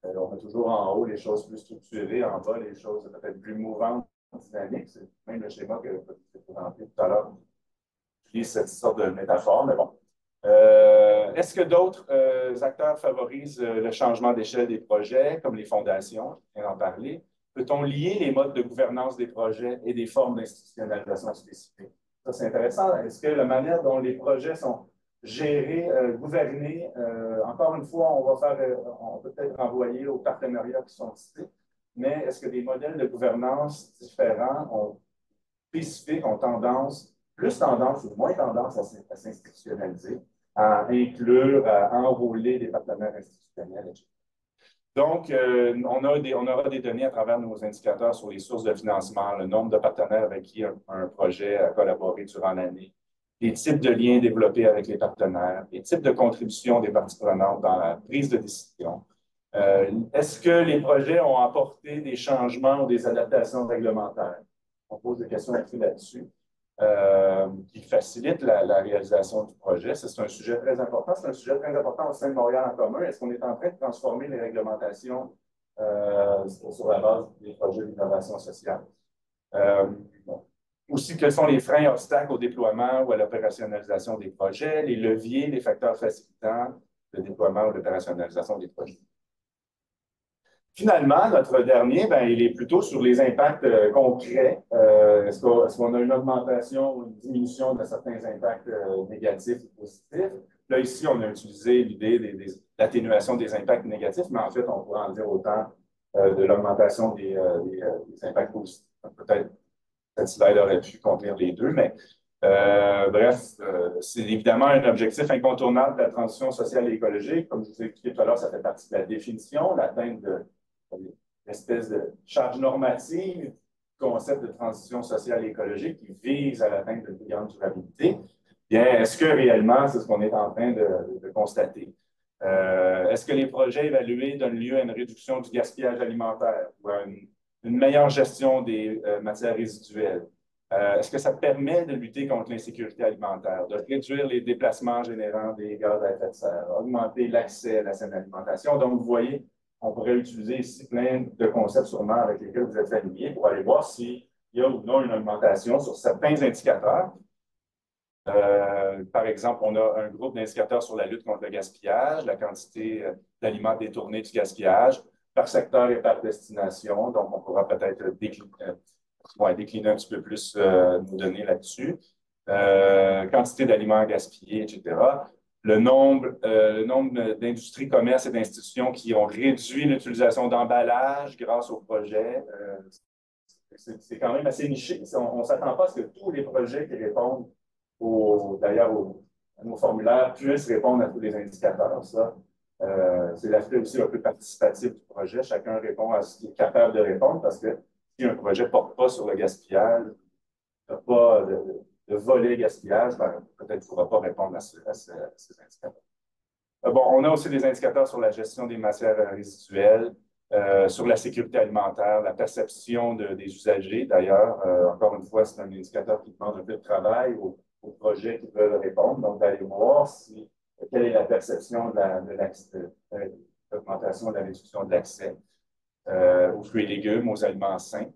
On a toujours en haut les choses plus structurées, en bas les choses peut-être plus mouvantes, dynamiques. C'est même le schéma que je vous présenté tout à l'heure. J'utilise cette sorte de métaphore, mais bon. Est-ce que d'autres acteurs favorisent le changement d'échelle des projets, comme les fondations? Je viens d'en parler. Peut-on lier les modes de gouvernance des projets et des formes d'institutionnalisation spécifiques? Ça, c'est intéressant. Est-ce que la manière dont les projets sont gérés, gouvernés, encore une fois, on peut peut-être renvoyer aux partenariats qui sont cités, mais est-ce que des modèles de gouvernance différents, spécifiques, ont plus tendance ou moins tendance à s'institutionnaliser, à inclure, à enrôler des partenaires institutionnels, etc. Donc, on aura des données à travers nos indicateurs sur les sources de financement, le nombre de partenaires avec qui un projet a collaboré durant l'année, les types de liens développés avec les partenaires, les types de contributions des parties prenantes dans la prise de décision. Est-ce que les projets ont apporté des changements ou des adaptations réglementaires? On pose des questions là-dessus. Qui facilitent la réalisation du projet. C'est un sujet très important. C'est un sujet très important au sein de Montréal en commun. Est-ce qu'on est en train de transformer les réglementations sur la base des projets d'innovation sociale? Bon. Aussi, quels sont les freins et obstacles au déploiement ou à l'opérationnalisation des projets, les leviers, les facteurs facilitants le déploiement ou l'opérationnalisation des projets? Finalement, notre dernier, il est plutôt sur les impacts concrets. Est-ce qu'on a une augmentation ou une diminution de certains impacts négatifs ou positifs? Là, ici, on a utilisé l'idée de l'atténuation des impacts négatifs, mais en fait, on pourrait en dire autant de l'augmentation des impacts positifs. Peut-être cette slide aurait pu contenir les deux, mais bref, c'est évidemment un objectif incontournable de la transition sociale et écologique. Comme je vous ai expliqué tout à l'heure, ça fait partie de la définition, l'atteinte de l'espèce de charge normative du concept de transition sociale et écologique qui vise à l'atteinte de plus grande durabilité. Bien, est-ce que réellement, c'est ce qu'on est en train de constater? Est-ce que les projets évalués donnent lieu à une réduction du gaspillage alimentaire ou à une meilleure gestion des matières résiduelles? Est-ce que ça permet de lutter contre l'insécurité alimentaire, de réduire les déplacements générant des gaz à effet de serre, augmenter l'accès à la saine alimentation? Donc, vous voyez, on pourrait utiliser ici plein de concepts sûrement avec lesquels vous êtes familiers pour aller voir s'il y a ou non une augmentation sur certains indicateurs. Par exemple, on a un groupe d'indicateurs sur la lutte contre le gaspillage, la quantité d'aliments détournés du gaspillage, par secteur et par destination. Donc, on pourra peut-être décliner un petit peu plus nos données là-dessus. Quantité d'aliments gaspillés, etc. Le nombre d'industries, commerces et d'institutions qui ont réduit l'utilisation d'emballage grâce au projet. C'est quand même assez niché. On ne s'attend pas à ce que tous les projets qui répondent d'ailleurs à nos formulaires puissent répondre à tous les indicateurs. Ça, c'est l'aspect aussi un peu participatif du projet. Chacun répond à ce qu'il est capable de répondre parce que si un projet ne porte pas sur le gaspillage, n'a pas de volet gaspillage, peut-être qu'il ne pourra pas répondre à ces indicateurs. Bon, on a aussi des indicateurs sur la gestion des matières résiduelles, sur la sécurité alimentaire, la perception des usagers. D'ailleurs, encore une fois, c'est un indicateur qui demande un peu de travail aux projets qui veulent répondre. Donc, d'aller voir quelle est la perception de l'augmentation de la réduction de l'accès aux fruits et légumes, aux aliments sains.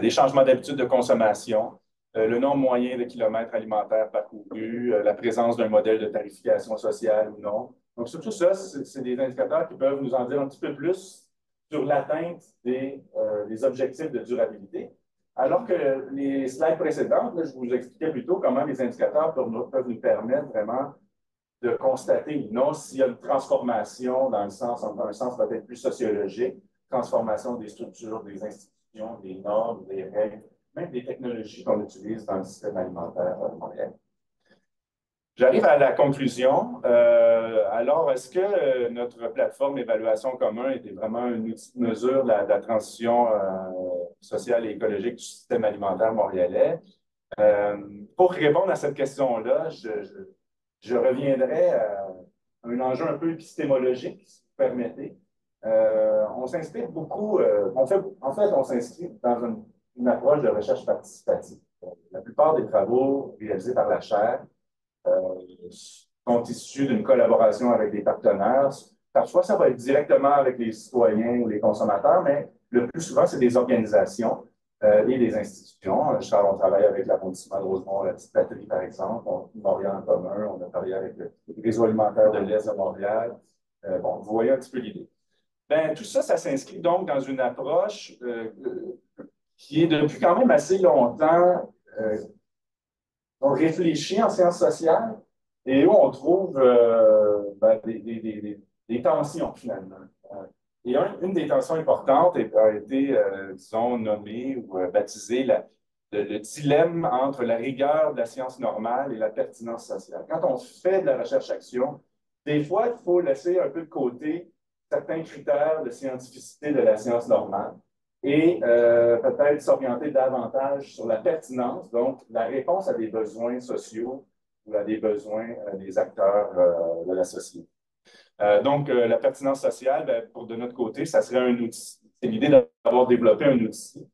Les changements d'habitude de consommation, le nombre moyen de kilomètres alimentaires parcourus, la présence d'un modèle de tarification sociale ou non. Donc, sur tout ça, c'est des indicateurs qui peuvent nous en dire un petit peu plus sur l'atteinte des objectifs de durabilité. Alors que les slides précédentes, là, je vous expliquais plutôt comment les indicateurs peuvent nous permettre vraiment de constater, non, s'il y a une transformation dans un sens peut-être plus sociologique, transformation des structures, des institutions, des normes, des règles, même des technologies qu'on utilise dans le système alimentaire montréalais. J'arrive à la conclusion. Alors, est-ce que notre plateforme Évaluation Commun était vraiment un outil de mesure de la transition sociale et écologique du système alimentaire montréalais? Pour répondre à cette question-là, je reviendrai à un enjeu un peu épistémologique, si vous permettez. On s'inspire beaucoup, on s'inscrit dans une approche de recherche participative. La plupart plupart des travaux réalisés par la chaire sont issus d'une collaboration avec des partenaires. Parfois, ça va être directement avec les citoyens ou les consommateurs, mais le plus souvent, c'est des organisations et des institutions. On travaille avec l'arrondissement de Rosemont, la petite patrie, par exemple, Montréal en commun, on a travaillé avec le réseau alimentaire de l'Est de Montréal. Bon, vous voyez un petit peu l'idée. Ben, tout ça, ça s'inscrit donc dans une approche qui est depuis quand même assez longtemps réfléchie en sciences sociales et où on trouve ben, des tensions, finalement. Et une des tensions importantes a été, disons, nommée ou baptisée le dilemme entre la rigueur de la science normale et la pertinence sociale. Quand on fait de la recherche-action, des fois, il faut laisser un peu de côté certains critères de scientificité de la science normale et peut-être s'orienter davantage sur la pertinence, donc la réponse à des besoins sociaux ou à des besoins des acteurs de la société. Donc, la pertinence sociale, ben, de notre côté, ça serait un outil. C'est l'idée d'avoir développé un outil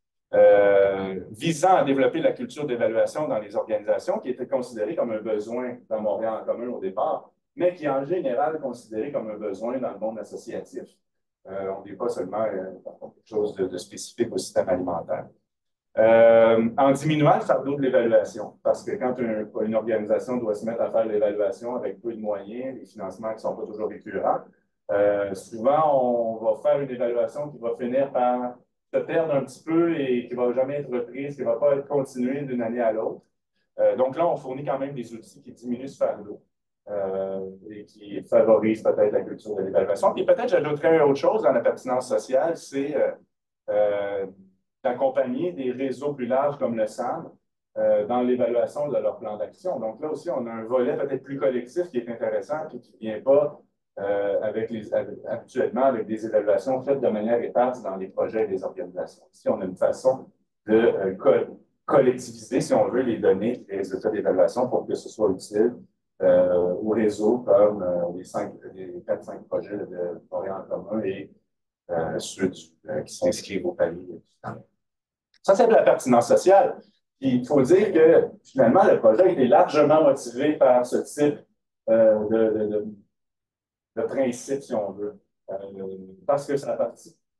visant à développer la culture d'évaluation dans les organisations qui était considérée comme un besoin dans Montréal en commun au départ, mais qui en général est considéré comme un besoin dans le monde associatif. On n'est pas seulement quelque chose de spécifique au système alimentaire. En diminuant le fardeau de l'évaluation, parce que quand une organisation doit se mettre à faire l'évaluation avec peu de moyens, les financements qui ne sont pas toujours récurrents, souvent on va faire une évaluation qui va finir par se perdre un petit peu et qui ne va jamais être reprise, qui ne va pas être continuée d'une année à l'autre. Donc là, on fournit quand même des outils qui diminuent ce fardeau. Et qui favorise peut-être la culture de l'évaluation. Et peut-être j'ajouterais autre chose dans la pertinence sociale, c'est d'accompagner des réseaux plus larges comme le SAM dans l'évaluation de leur plan d'action. Donc là aussi, on a un volet peut-être plus collectif qui est intéressant et qui ne vient pas habituellement avec des évaluations faites de manière éparse dans les projets et les organisations. Ici, on a une façon de collectiviser, si on veut, les données et les résultats d'évaluation pour que ce soit utile au réseau comme les 4-5 projets de Montréal en commun et ceux qui s'inscrivent au palier. Ça, c'est de la pertinence sociale. Puis, il faut dire que finalement, le projet a été largement motivé par ce type de principe, si on veut. Parce que ça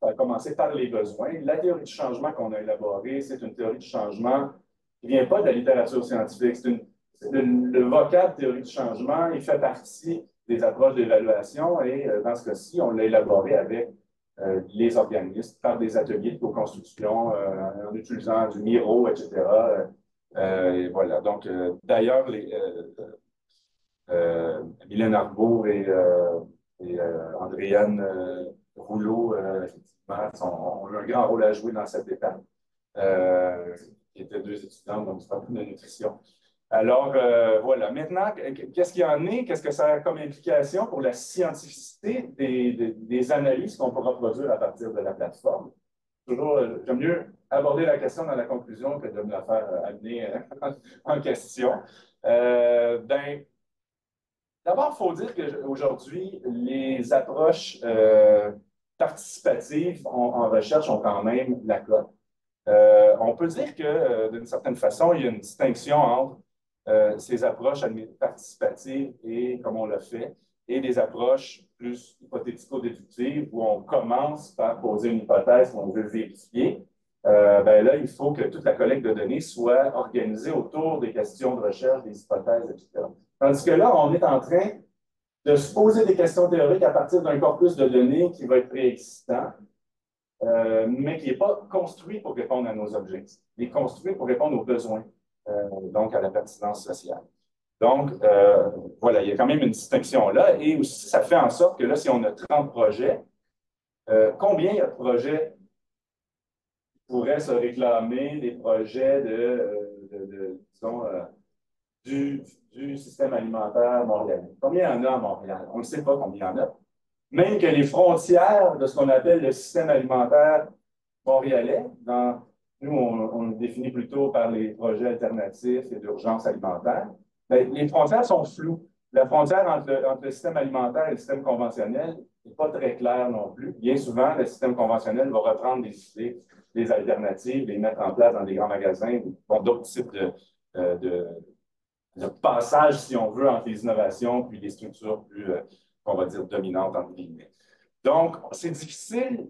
a commencé par les besoins. La théorie du changement qu'on a élaborée, c'est une théorie du changement qui ne vient pas de la littérature scientifique. Le vocable théorie du changement, il fait partie des approches d'évaluation et dans ce cas-ci, on l'a élaboré avec les organismes par des ateliers de co-construction en utilisant du Miro, etc. Et voilà. Donc, d'ailleurs, Mylène Arbour et Andréane Rouleau, effectivement, ont eu un grand rôle à jouer dans cette étape, qui étaient deux étudiantes, donc c'est pas plus de nutrition. Alors, voilà. Maintenant, qu'est-ce qu'il y en est? Qu'est-ce que ça a comme implication pour la scientificité des analyses qu'on pourra produire à partir de la plateforme? Toujours, j'aime mieux aborder la question dans la conclusion que de me la faire amener en question. Ben, d'abord, il faut dire qu'aujourd'hui, les approches participatives en recherche ont quand même la cote. On peut dire que, d'une certaine façon, il y a une distinction entre ces approches participatives et, comme on l'a fait, et des approches plus hypothético-déductives où on commence par poser une hypothèse qu'on veut vérifier. Ben là, il faut que toute la collecte de données soit organisée autour des questions de recherche, des hypothèses, etc. Tandis que là, on est en train de se poser des questions théoriques à partir d'un corpus de données qui va être préexistant, mais qui n'est pas construit pour répondre à nos objectifs. Il est construit pour répondre aux besoins, donc à la pertinence sociale. Donc, voilà, il y a quand même une distinction là. Et aussi, ça fait en sorte que là, si on a 30 projets, combien il y a de projets qui pourraient se réclamer des projets disons, du système alimentaire montréalais? Combien il y en a à Montréal? On ne sait pas combien il y en a. Même que les frontières de ce qu'on appelle le système alimentaire montréalais, nous, on le définit plutôt par les projets alternatifs et d'urgence alimentaire, bien, les frontières sont floues. La frontière entre le système alimentaire et le système conventionnel n'est pas très claire non plus. Bien souvent, le système conventionnel va reprendre des idées, des alternatives, les mettre en place dans des grands magasins ou d'autres types de passage, si on veut, entre les innovations puis les structures plus, on va dire, dominantes, entre guillemets. Donc, c'est difficile,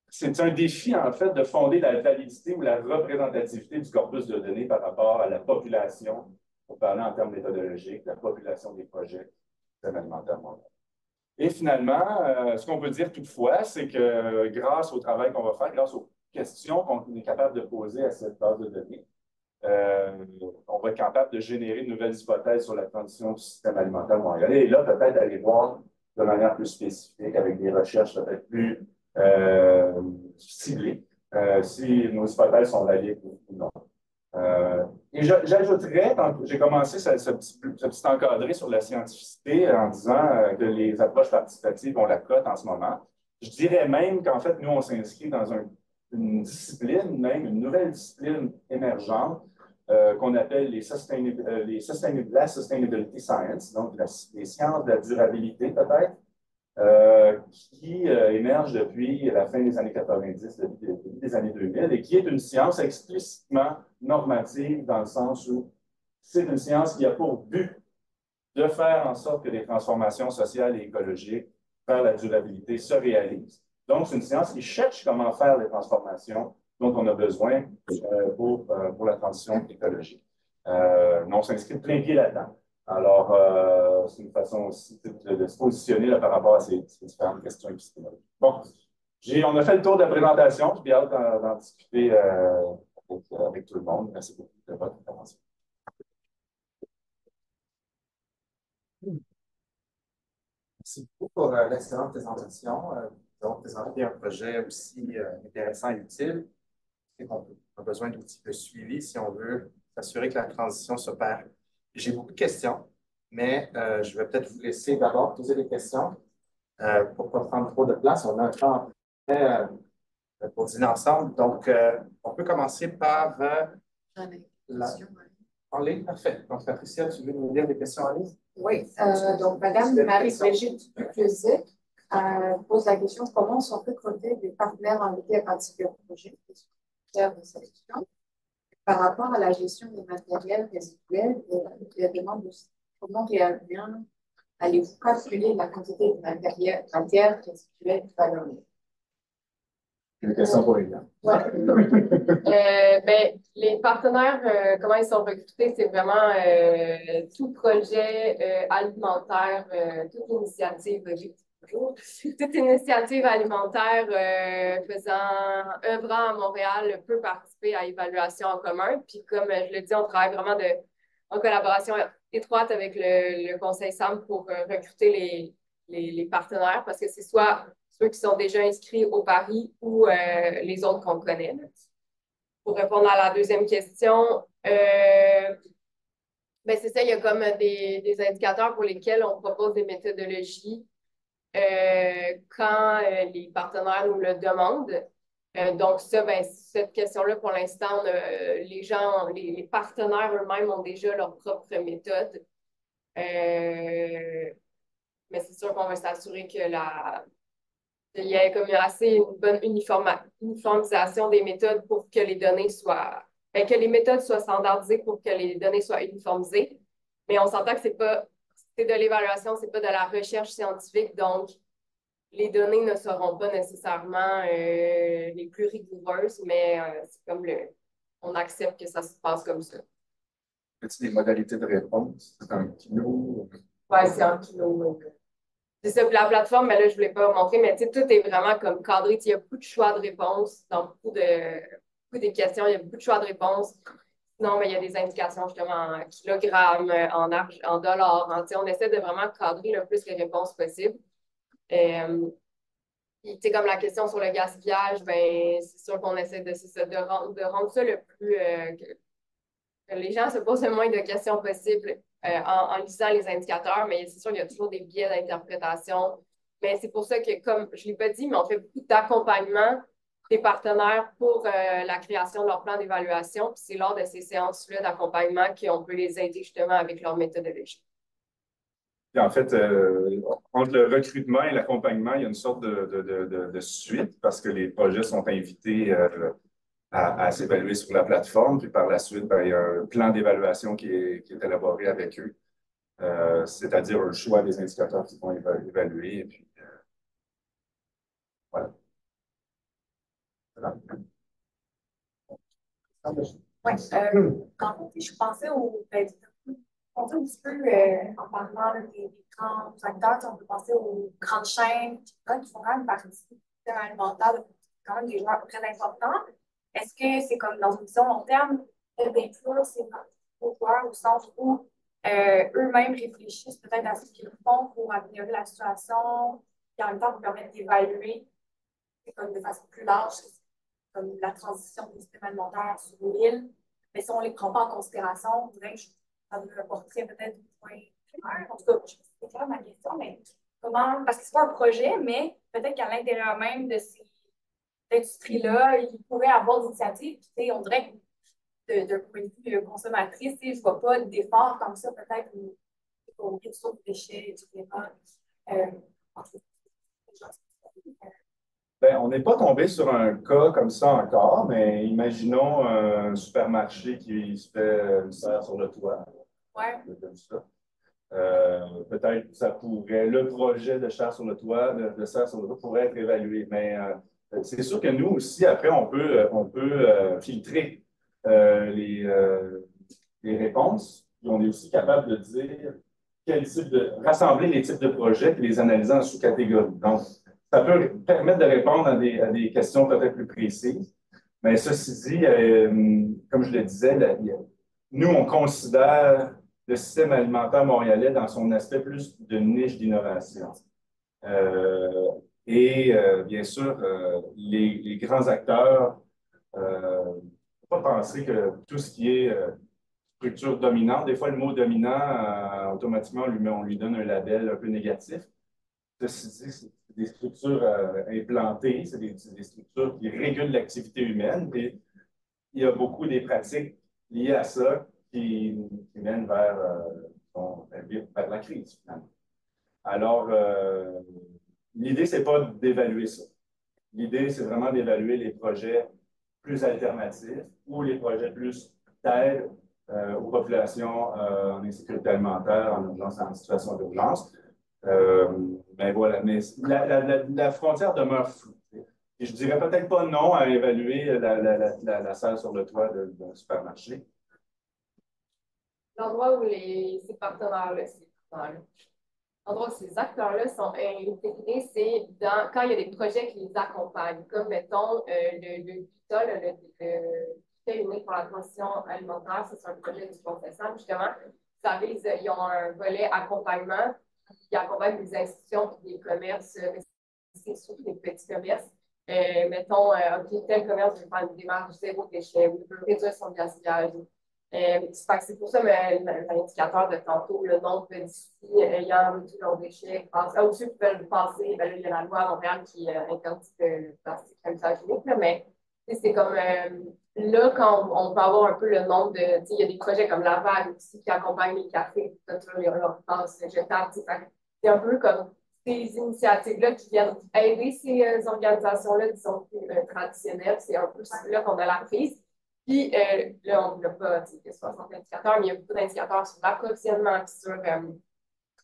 c'est un défi, en fait, de fonder la validité ou la représentativité du corpus de données par rapport à la population, pour parler en termes méthodologiques, la population des projets alimentaires mondiaux. Et finalement, ce qu'on peut dire toutefois, c'est que grâce au travail qu'on va faire, grâce aux questions qu'on est capable de poser à cette base de données, on va être capable de générer de nouvelles hypothèses sur la transition du système alimentaire montréalais. Et là, peut-être aller voir de manière plus spécifique, avec des recherches peut-être plus ciblées, si nos hypothèses sont valides ou non. Et j'ajouterais, j'ai commencé ce petit encadré sur la scientificité en disant que les approches participatives ont la cote en ce moment. Je dirais même qu'en fait, nous, on s'inscrit dans une discipline, même une nouvelle discipline émergente qu'on appelle la Sustainability Science, donc les sciences de la durabilité peut-être, qui émerge depuis la fin des années 90, depuis les années 2000, et qui est une science explicitement normative dans le sens où c'est une science qui a pour but de faire en sorte que les transformations sociales et écologiques vers la durabilité se réalisent. Donc, c'est une science qui cherche comment faire les transformations dont on a besoin pour la transition écologique. On s'inscrit plein pied là-dedans. Alors, c'est une façon aussi de se positionner là, par rapport à ces différentes questions épistémologiques. Bon, on a fait le tour de la présentation. J'ai hâte d'en discuter avec tout le monde. Merci beaucoup de votre intervention. Merci beaucoup pour l'excellente présentation. Nous avons présenté un projet aussi intéressant et utile. On a besoin d'outils de suivi si on veut s'assurer que la transition s'opère. J'ai beaucoup de questions, mais je vais peut-être vous laisser d'abord poser des questions pour ne pas prendre trop de place. On a un temps pour dîner ensemble. Donc, on peut commencer par en ligne. Parfait. Donc, Patricia, tu veux nous lire des questions en ligne? Oui. Donc, Madame Marie-Brigitte Duplessis pose la question comment sont recrutés des partenaires invités à participer au projet de sélection par rapport à la gestion des matériels résiduels et la demande de comment réellement allez-vous calculer la quantité de matière résiduelle valorisée? Une question pour les gars. Ben, les partenaires, comment ils sont recrutés, c'est vraiment tout projet alimentaire, toute initiative alimentaire œuvrant à Montréal peut participer à Évaluation en commun. Puis comme je le dis, on travaille vraiment en collaboration étroite avec le Conseil SAM pour recruter les partenaires parce que c'est soit ceux qui sont déjà inscrits au pari ou les autres qu'on connaît. Pour répondre à la deuxième question, ben c'est ça, il y a comme des indicateurs pour lesquels on propose des méthodologies quand les partenaires nous le demandent. Donc, ça, ben, cette question-là, pour l'instant, les partenaires eux-mêmes ont déjà leur propre méthode. Mais c'est sûr qu'on va s'assurer que il y a comme assez une bonne uniformisation des méthodes pour que les données soient, que les méthodes soient standardisées pour que les données soient uniformisées. Mais on s'entend que c'est de l'évaluation, c'est pas de la recherche scientifique, donc les données ne seront pas nécessairement les plus rigoureuses, mais c'est comme on accepte que ça se passe comme ça. Y a-t-il des modalités de réponse? C'est un kilo? Oui, c'est un kilo. C'est ça, puis la plateforme, mais là, je ne voulais pas montrer, mais tu sais, tout est vraiment comme cadré. Il y a beaucoup de choix de réponses dans beaucoup des questions, il y a beaucoup de choix de réponses. Non, mais il y a des indications justement en kilogrammes, en dollars. On essaie de vraiment cadrer le plus les réponses possibles. Puis, comme la question sur le gaspillage, ben, c'est sûr qu'on essaie de rendre ça le plus... que les gens se posent le moins de questions possibles en lisant les indicateurs, mais c'est sûr qu'il y a toujours des biais d'interprétation. Mais c'est pour ça que, comme je ne l'ai pas dit, mais on fait beaucoup d'accompagnement des partenaires pour la création de leur plan d'évaluation. Puis c'est lors de ces séances-là d'accompagnement qu'on peut les aider justement avec leur méthodologie. Et en fait, entre le recrutement et l'accompagnement, il y a une sorte de suite parce que les projets sont invités à s'évaluer sur la plateforme. Puis par la suite, ben, il y a un plan d'évaluation qui est élaboré avec eux, c'est-à-dire le choix des indicateurs qui vont évaluer. Et puis, voilà. Oui, en fait, je pensais au. On dit un petit peu, en parlant là, des grands acteurs, on peut penser aux grandes chaînes qui font quand même partie du système alimentaire, quand même des joueurs très importants. Est-ce que c'est comme dans une vision long terme d'inclure ces joueurs au sens où eux-mêmes réfléchissent peut-être à ce qu'ils font pour améliorer la situation et en même temps vous permettre d'évaluer comme de façon plus large, comme la transition des systèmes alimentaires sur l'île. Mais si on ne les prend pas en considération, on dirait que ça me porterait peut-être du point primaire. En tout cas, je sais pas si c'est clair ma question, mais comment, parce que c'est pas un projet, mais peut-être qu'à l'intérieur même de ces industries-là, il pourrait avoir des initiatives. Puis, on dirait que d'un point de vue consommatrice, je ne vois pas d'efforts comme ça, peut-être au réduction de déchets, etc. En tout cas, ben, on n'est pas tombé sur un cas comme ça encore, mais imaginons un supermarché qui se fait une serre sur le toit. ouais. Comme ça. Peut-être que ça pourrait, le projet de serre sur le toit, de serre sur le toit pourrait être évalué. Mais c'est sûr que nous aussi, après, on peut filtrer les réponses. Puis on est aussi capable de dire rassembler les types de projets et les analyser en sous-catégories. Donc, ça peut permettre de répondre à des questions peut-être plus précises. Mais ceci dit, comme je le disais, nous, on considère le système alimentaire montréalais dans son aspect plus de niche d'innovation. Bien sûr, les grands acteurs, il ne faut pas penser que tout ce qui est structure dominante, des fois le mot dominant, automatiquement, on lui donne un label un peu négatif. Ceci dit, c'est des structures implantées, c'est des structures qui régulent l'activité humaine. Et il y a beaucoup des pratiques liées à ça qui mènent vers la crise, finalement. Alors, l'idée, c'est pas d'évaluer ça. L'idée, c'est vraiment d'évaluer les projets plus alternatifs ou les projets plus d'aide aux populations en insécurité alimentaire, en urgence, en situation d'urgence. Mais voilà, mais la frontière demeure floue. Et je dirais peut-être pas non à évaluer la salle sur le toit d'un supermarché. L'endroit où ces partenaires-là, l'endroit où ces acteurs-là sont intégrés, c'est quand il y a des projets qui les accompagnent, comme mettons le BUTA, le Budget unique pour la transition alimentaire, c'est un projet du Conseil simple, justement. Ça vise, ils ont un volet accompagnement qui accompagne des institutions et des commerces, c'est surtout des petits commerces. Mettons, OK, tel commerce veut faire une démarche zéro déchet, ou veut réduire son gaspillage. C'est pour ça l'indicateur de tantôt, le nombre de d'ici ayant réduit leurs déchets, ou ceux qui veulent passer, ben là, il y a la loi à Montréal qui interdit le plastique à usage unique, mais c'est comme là, quand on peut avoir un peu le nombre de. Il y a des projets comme La Vague aussi qui accompagnent les cafés, leur passe jetable. C'est un peu comme ces initiatives-là qui viennent aider ces organisations-là, disons, plus traditionnelles. C'est un peu là qu'on a la crise. Puis là, on n'a pas 60 indicateurs, mais il y a beaucoup d'indicateurs sur l'approvisionnement, sur.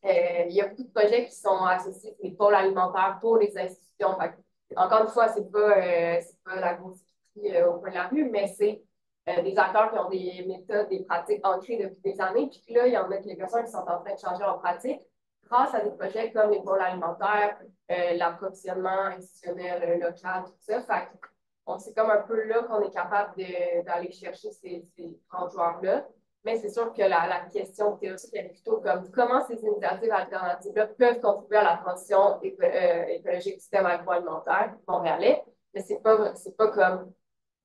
Il y a beaucoup de projets qui sont associés aux pôles alimentaires pour les institutions. Encore une fois, c'est pas la grosse épicerie au coin de la rue, mais c'est des acteurs qui ont des méthodes, des pratiques ancrées depuis des années. Puis là, il y en a quelques-uns qui sont en train de changer en pratique grâce à des projets comme les pôles alimentaires, l'approvisionnement institutionnel local, tout ça. C'est comme un peu là qu'on est capable d'aller chercher ces grands joueurs-là. Mais c'est sûr que la question théorique est plutôt comme comment ces initiatives alternatives-là peuvent contribuer à la transition écologique du système agroalimentaire montréalais. Mais c'est pas comme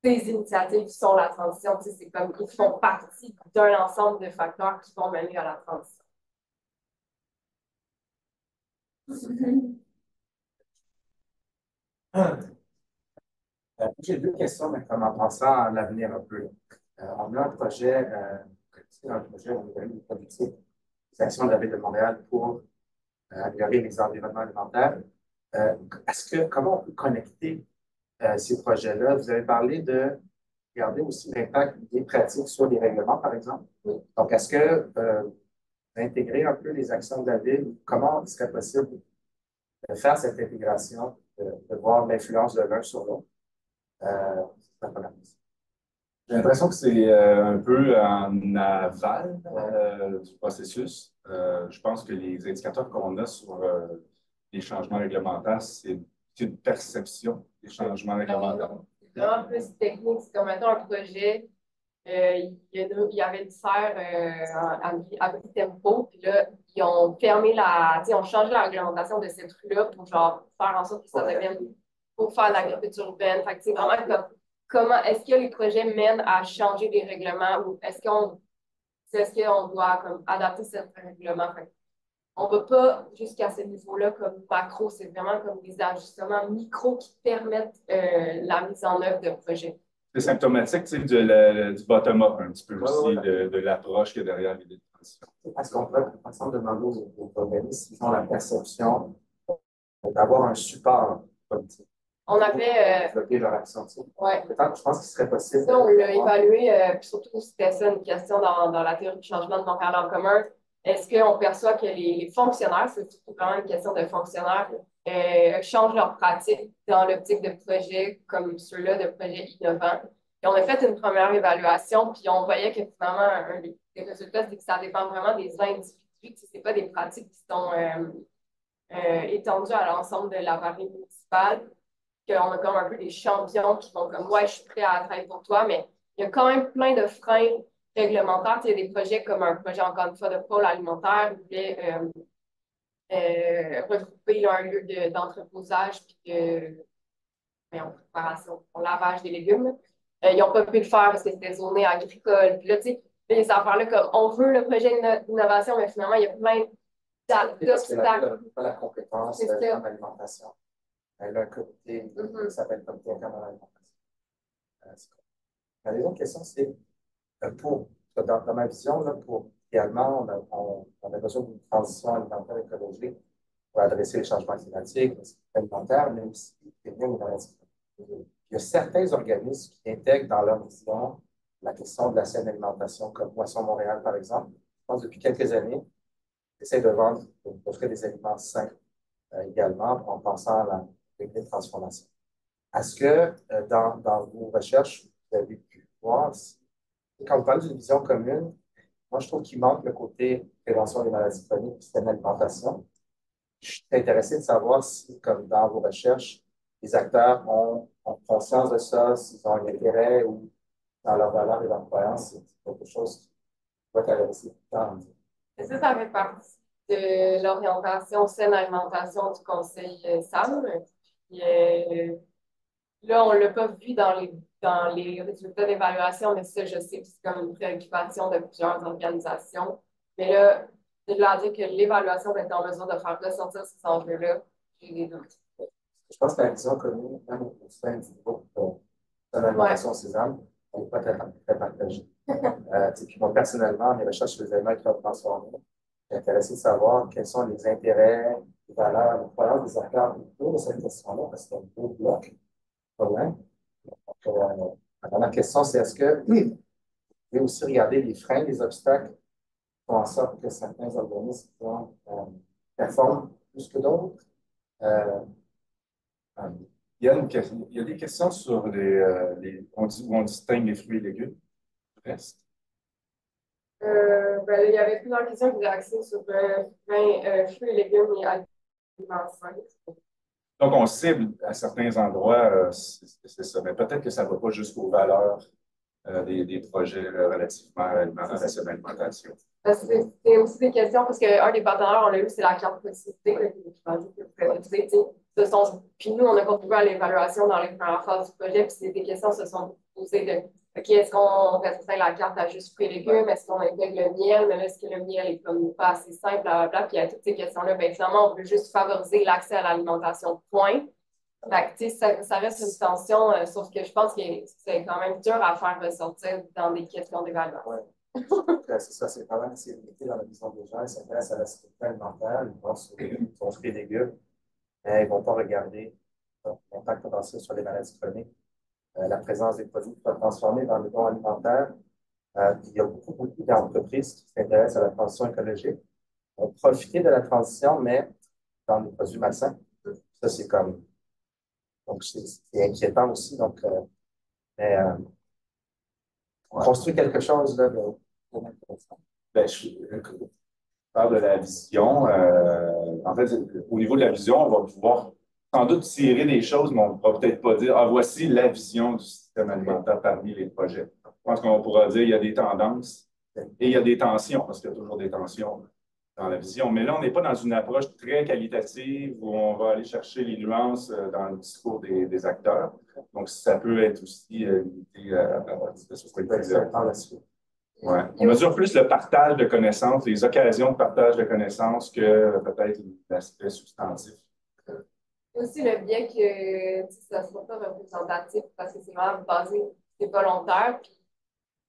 ces initiatives qui sont la transition, c'est comme ils font partie d'un ensemble de facteurs qui vont mener à la transition. J'ai deux questions, mais comme en pensant à l'avenir un peu. On a un projet au niveau de politique, des actions de la Ville de Montréal pour améliorer les environnements alimentaires. Comment on peut connecter ces projets-là? Vous avez parlé de regarder aussi l'impact des pratiques sur les règlements, par exemple. Oui. Donc, est-ce que intégrer un peu les actions de la ville, comment il serait possible de faire cette intégration, de voir l'influence de l'un sur l'autre? C'est la première question. J'ai l'impression que c'est un peu en aval du processus. Je pense que les indicateurs qu'on a sur les changements réglementaires, c'est une perception des changements réglementaires. C'est vraiment plus technique. C'est comme maintenant un projet, il y avait une serre à petit tempo, puis là, ils ont fermé ils ont changé la réglementation de cette rue-là pour genre faire en sorte que ça devienne pour faire de l'agriculture urbaine. Fait que c'est vraiment comme comment est-ce que les projets mènent à changer des règlements ou est-ce qu'on doit comme adapter certains règlements? Fait on ne va pas jusqu'à ce niveau-là comme macro, c'est vraiment comme des ajustements micro qui permettent la mise en œuvre de projets. C'est symptomatique du bottom-up un petit peu aussi, de l'approche qu'il y a derrière l'idée de transition. Est-ce qu'on pourrait, par exemple, demander aux organismes s'ils ont la perception d'avoir un support politique? On avait. Développer leur action. Ouais. Peut-être, je pense qu'il serait possible. Ça, on l'a évalué, puis surtout, c'était ça une question dans la théorie du changement de Montréal en commun. Est-ce qu'on perçoit que les fonctionnaires, c'est vraiment une question de fonctionnaires, changent leurs pratiques dans l'optique de projets comme ceux-là, de projets innovants? Et on a fait une première évaluation, puis on voyait que finalement, un des résultats, c'est que ça dépend vraiment des individus. Ce n'est pas des pratiques qui sont étendues à l'ensemble de la variété municipale. Qu'on a comme un peu des champions qui vont comme ouais, je suis prêt à travailler pour toi, mais il y a quand même plein de freins réglementaires. Il y a des projets comme un projet, encore une fois, de pôle alimentaire qui voulait regrouper un lieu d'entreposage puis de préparation, pour lavage des légumes. Ils n'ont pas pu le faire parce que c'était zoné agricole. Puis là, tu sais, les affaires-là, comme on veut le projet d'innovation, mais finalement, il y a plein d'obstacles. Pas la compétence en alimentation. Elle a un comité qui s'appelle Comité interne à l'alimentation. La deuxième question, c'est dans ma vision, là, idéalement, on a besoin d'une transition alimentaire écologique pour adresser les changements climatiques, alimentaires, mais aussi prévenir les maladies. Il y a certains organismes qui intègrent dans leur vision la question de la saine alimentation, comme Moisson Montréal, par exemple. Je pense que depuis quelques années, ils essaient de vendre, d'offrir des aliments sains également en pensant à la transformation. Est-ce que dans vos recherches, vous avez pu voir, quand vous parlez d'une vision commune, moi, je trouve qu'il manque le côté prévention des maladies chroniques et système d'alimentation. Je suis intéressé de savoir si, comme dans vos recherches, les acteurs ont conscience de ça, s'ils ont un intérêt ou dans leurs valeurs et leurs croyances, c'est quelque chose qui doit être adressé tout le temps. Ça fait partie de l'orientation saine alimentation du Conseil SAM. Puis, là, on ne l'a pas vu dans les résultats d'évaluation, mais ça, je sais que c'est comme une préoccupation de plusieurs organisations. Mais là, de là à dire que l'évaluation va être en mesure de faire ressortir ces enjeux-là, j'ai des doutes. Je pense que la vision commune, même au sein du groupe de l'alimentation Sésame, elle n'est pas très partagée. Puis moi, personnellement, mes recherches sur les aliments transformés, je suis intéressé de savoir quels sont les intérêts, les valeurs, les croyances des acteurs autour de cette question-là, parce que c'est un gros bloc. Problème. Donc, la dernière question, c'est est-ce que vous pouvez aussi regarder les freins, les obstacles qui font en sorte que certains organismes performent plus que d'autres? Il y a des questions sur où on distingue les fruits et légumes. Reste. Il y avait plusieurs questions qui étaient axées sur fruits et légumes et aliments sains. Donc, on cible à certains endroits, c'est ça, mais peut-être que ça ne va pas jusqu'aux valeurs des projets relativement à la saine alimentation. C'est aussi des questions, parce qu'un des partenaires, on l'a eu, c'est la carte possibilité. Puis nous, on a contribué à l'évaluation dans les premières phases du projet, puis des questions se sont posées de OK, est-ce qu'on restreint la carte à juste fruits et légumes? Est-ce qu'on intègre le miel? Mais là, est-ce que le miel est comme pas assez simple? Blablabla. Puis à toutes ces questions-là, ben, finalement, on peut juste favoriser l'accès à l'alimentation, point. Ça reste une tension, sauf que je pense que c'est quand même dur à faire ressortir dans des questions d'évaluation. C'est ça, c'est quand même assez limité dans la vision des gens. Ils s'intéressent à la sécurité alimentaire, ils vont sur fruits et légumes, mais ils ne vont pas regarder l'impact potentiel sur les maladies chroniques. la présence des produits qui sont transformés dans le don alimentaire. Il y a beaucoup d'entreprises qui s'intéressent à la transition écologique. On profiter de la transition, mais dans des produits malsains. Ça, c'est comme. Donc, c'est inquiétant aussi. Donc, mais on construit quelque chose là, Ben, je parle de la vision. En fait, au niveau de la vision, on va pouvoir sans doute tirer des choses, mais on ne pourra peut-être pas dire, ah, voici la vision du système alimentaire parmi les projets. Je pense qu'on pourra dire, il y a des tendances et il y a des tensions, parce qu'il y a toujours des tensions dans la vision. Mais là, on n'est pas dans une approche très qualitative où on va aller chercher les nuances dans le discours des acteurs. Donc, ça peut être aussi limité à ce point de vue-là. Ouais. On mesure plus le partage de connaissances, les occasions de partage de connaissances que peut-être l'aspect substantif. Aussi le bien que ça ne soit pas représentatif parce que c'est vraiment basé, c'est volontaire, puis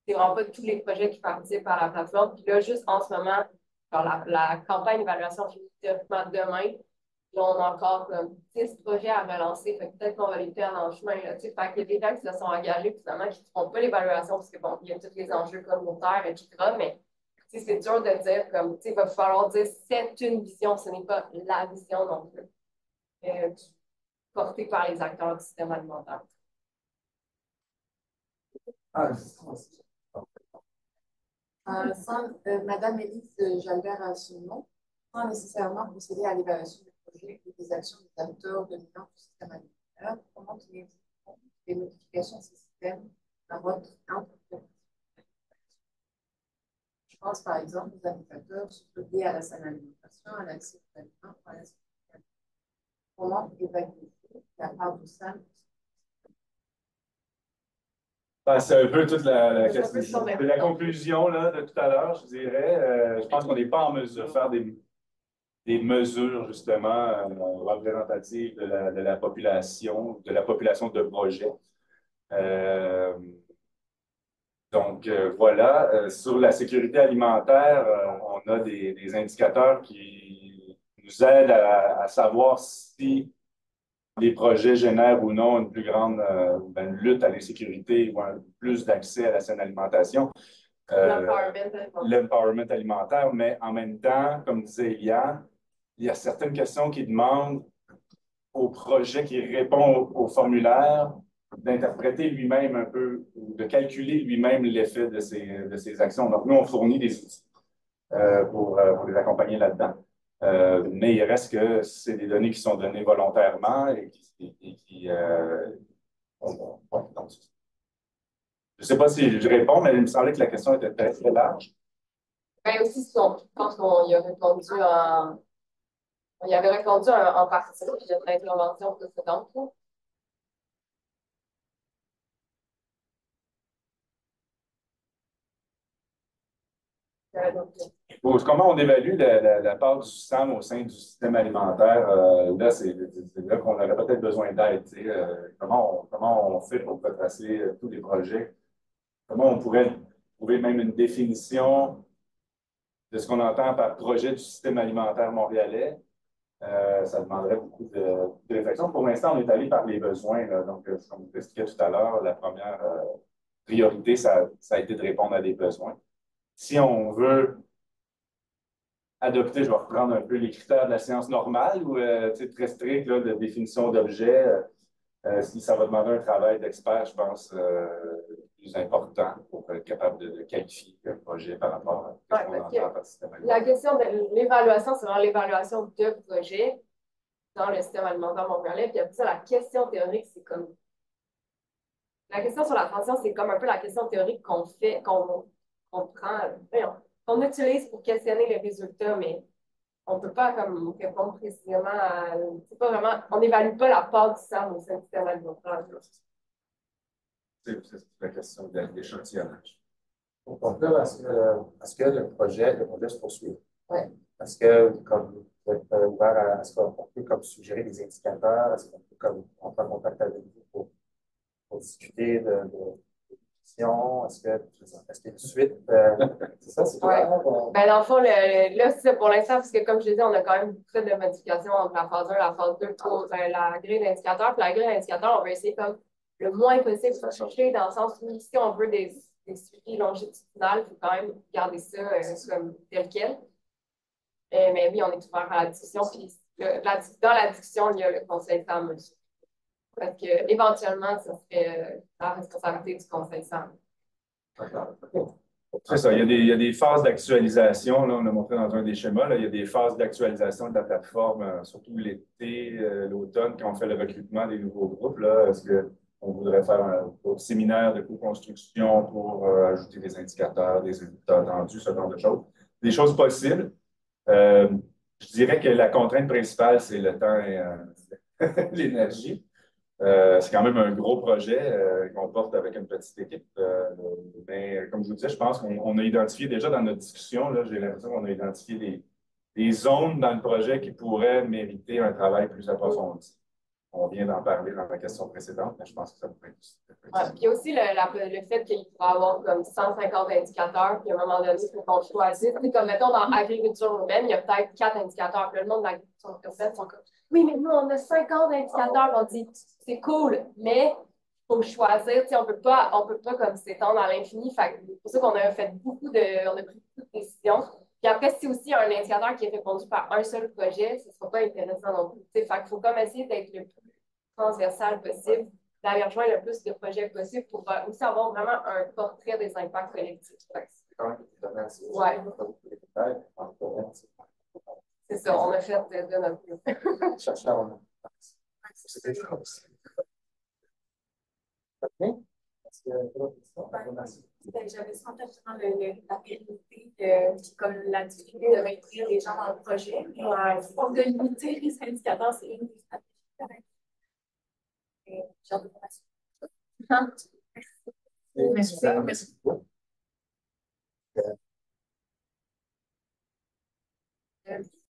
c'est vraiment pas tous les projets qui participent à la plateforme. Puis là, juste en ce moment, la campagne d'évaluation finit théoriquement demain. Là, on a encore comme 10 projets à relancer. Fait que peut-être qu'on va les faire dans le chemin. Là, fait qu'il y a des gens qui se sont engagés finalement qui ne feront pas l'évaluation parce que bon, il y a tous les enjeux communautaires, etc. Mais c'est dur de dire comme il va falloir dire c'est une vision, ce n'est pas la vision non plus. Portée par les acteurs du système alimentaire. Madame Élise Jalbert a son nom, sans nécessairement procéder à l'évaluation du projet ou des actions des acteurs dominants du système alimentaire. Comment tenez-vous compte des modifications de ces systèmes dans votre entreprise? Je pense par exemple aux indicateurs liés à la saine alimentation, à l'accès aux aliments, à la sécurité. Comment évaluez-vous la part du SAM? C'est un peu toute la conclusion là, de tout à l'heure, je dirais. Je pense qu'on n'est pas en mesure de faire des mesures justement représentatives de la population de projet. Donc, voilà. Sur la sécurité alimentaire, on a des indicateurs qui nous aident à savoir si les projets génèrent ou non une plus grande une lutte à l'insécurité ou plus d'accès à la saine alimentation. L'empowerment alimentaire, mais en même temps, comme disait Eliane, il y a certaines questions qui demandent au projet qui répond au formulaire d'interpréter lui-même un peu, ou de calculer lui-même l'effet de ses actions. Donc, nous, on fournit des outils pour les accompagner là-dedans. Mais il reste que c'est des données qui sont données volontairement et qui je ne sais pas si je réponds, mais il me semblait que la question était très, très large. Ben aussi, je pense qu'on y a répondu on y avait répondu en partie, puis j'ai une intervention précédente. Comment on évalue la part du SAM au sein du système alimentaire? Là, c'est là qu'on aurait peut-être besoin d'aide. Comment on fait pour retracer tous les projets? Comment on pourrait trouver même une définition de ce qu'on entend par projet du système alimentaire montréalais? Ça demanderait beaucoup de réflexion. Pour l'instant, on est allé par les besoins. Là. Donc, comme je vous expliquais tout à l'heure, la première priorité, ça a été de répondre à des besoins. Si on veut adopter, je vais reprendre un peu les critères de la science normale ou très strict là, de définition d'objet, ça va demander un travail d'expert, je pense, plus important pour être capable de qualifier le projet par rapport à ce qu'on entend par système alimentaire. La question de l'évaluation, c'est vraiment l'évaluation de projet dans le système alimentaire montréalais. Puis après ça, la question théorique, c'est comme. La question sur la transition, c'est comme un peu la question théorique qu'on qu'on utilise pour questionner les résultats, mais on ne peut pas comme répondre précisément à. C'est pas vraiment. On n'évalue pas la part du SAM au sein du système alimentaire. C'est la question de l'échantillonnage. Donc là, est-ce que le projet se poursuit? Oui. Est-ce que, comme vous êtes ouvert à ce qu'on peut comme suggérer des indicateurs? Est-ce qu'on peut comme entrer en contact avec vous pour discuter de questions? Est-ce qu'il y a une suite? C'est ça, c'est ouais. Ben, dans le fond, là, c'est pour l'instant, parce que comme je disais, on a quand même beaucoup de modifications entre la phase 1 et la phase 2 pour la grille d'indicateurs. Puis la grille d'indicateurs, on va essayer comme le moins possible changer, dans le sens où si on veut des suivis longitudinaux, il faut quand même garder ça comme tel quel. Mais oui, on est ouvert à la discussion. Puis dans la discussion, il y a le conseil SAM aussi. Parce qu'éventuellement, ça serait la responsabilité du conseil SAM. C'est ça, il y a des phases d'actualisation, là, on l'a montré dans un des schémas, là, il y a des phases d'actualisation de la plateforme, surtout l'été, l'automne, quand on fait le recrutement des nouveaux groupes. Là, est-ce qu'on voudrait faire un autre séminaire de co-construction pour ajouter des indicateurs, des résultats attendus, ce genre de choses? Des choses possibles. Je dirais que la contrainte principale, c'est le temps et l'énergie. C'est quand même un gros projet qu'on porte avec une petite équipe. Mais comme je vous disais, je pense qu'on a identifié déjà dans notre discussion, j'ai l'impression qu'on a identifié des zones dans le projet qui pourraient mériter un travail plus approfondi. On vient d'en parler dans la question précédente, mais je pense que ça pourrait être. Puis aussi le fait qu'il pourrait y avoir comme 150 indicateurs, puis à un moment donné, il faut qu'on choisisse. Comme mettons dans l'agriculture urbaine, il y a peut-être 4 indicateurs. Puis le monde de l'agriculture urbaine sont comme oui, mais nous, on a 50 indicateurs. On dit c'est cool, mais il faut choisir. On peut pas comme s'étendre à l'infini. C'est pour ça qu'on a fait on a pris beaucoup de décisions. Puis après, si aussi un indicateur qui est répondu par un seul projet, ce ne sera pas intéressant non plus. Il faut comme essayer d'être le plus transversal possible, d'aller rejoindre le plus de projets possible pour aussi avoir vraiment un portrait des impacts collectifs. Ouais. C'est ça, on a fait de notre mieux. J'avais senti la pérennité, comme la difficulté de maintenir les gens dans le projet. Pour de limiter les indicateurs, c'est une des stratégies. Genre de formation. Merci beaucoup.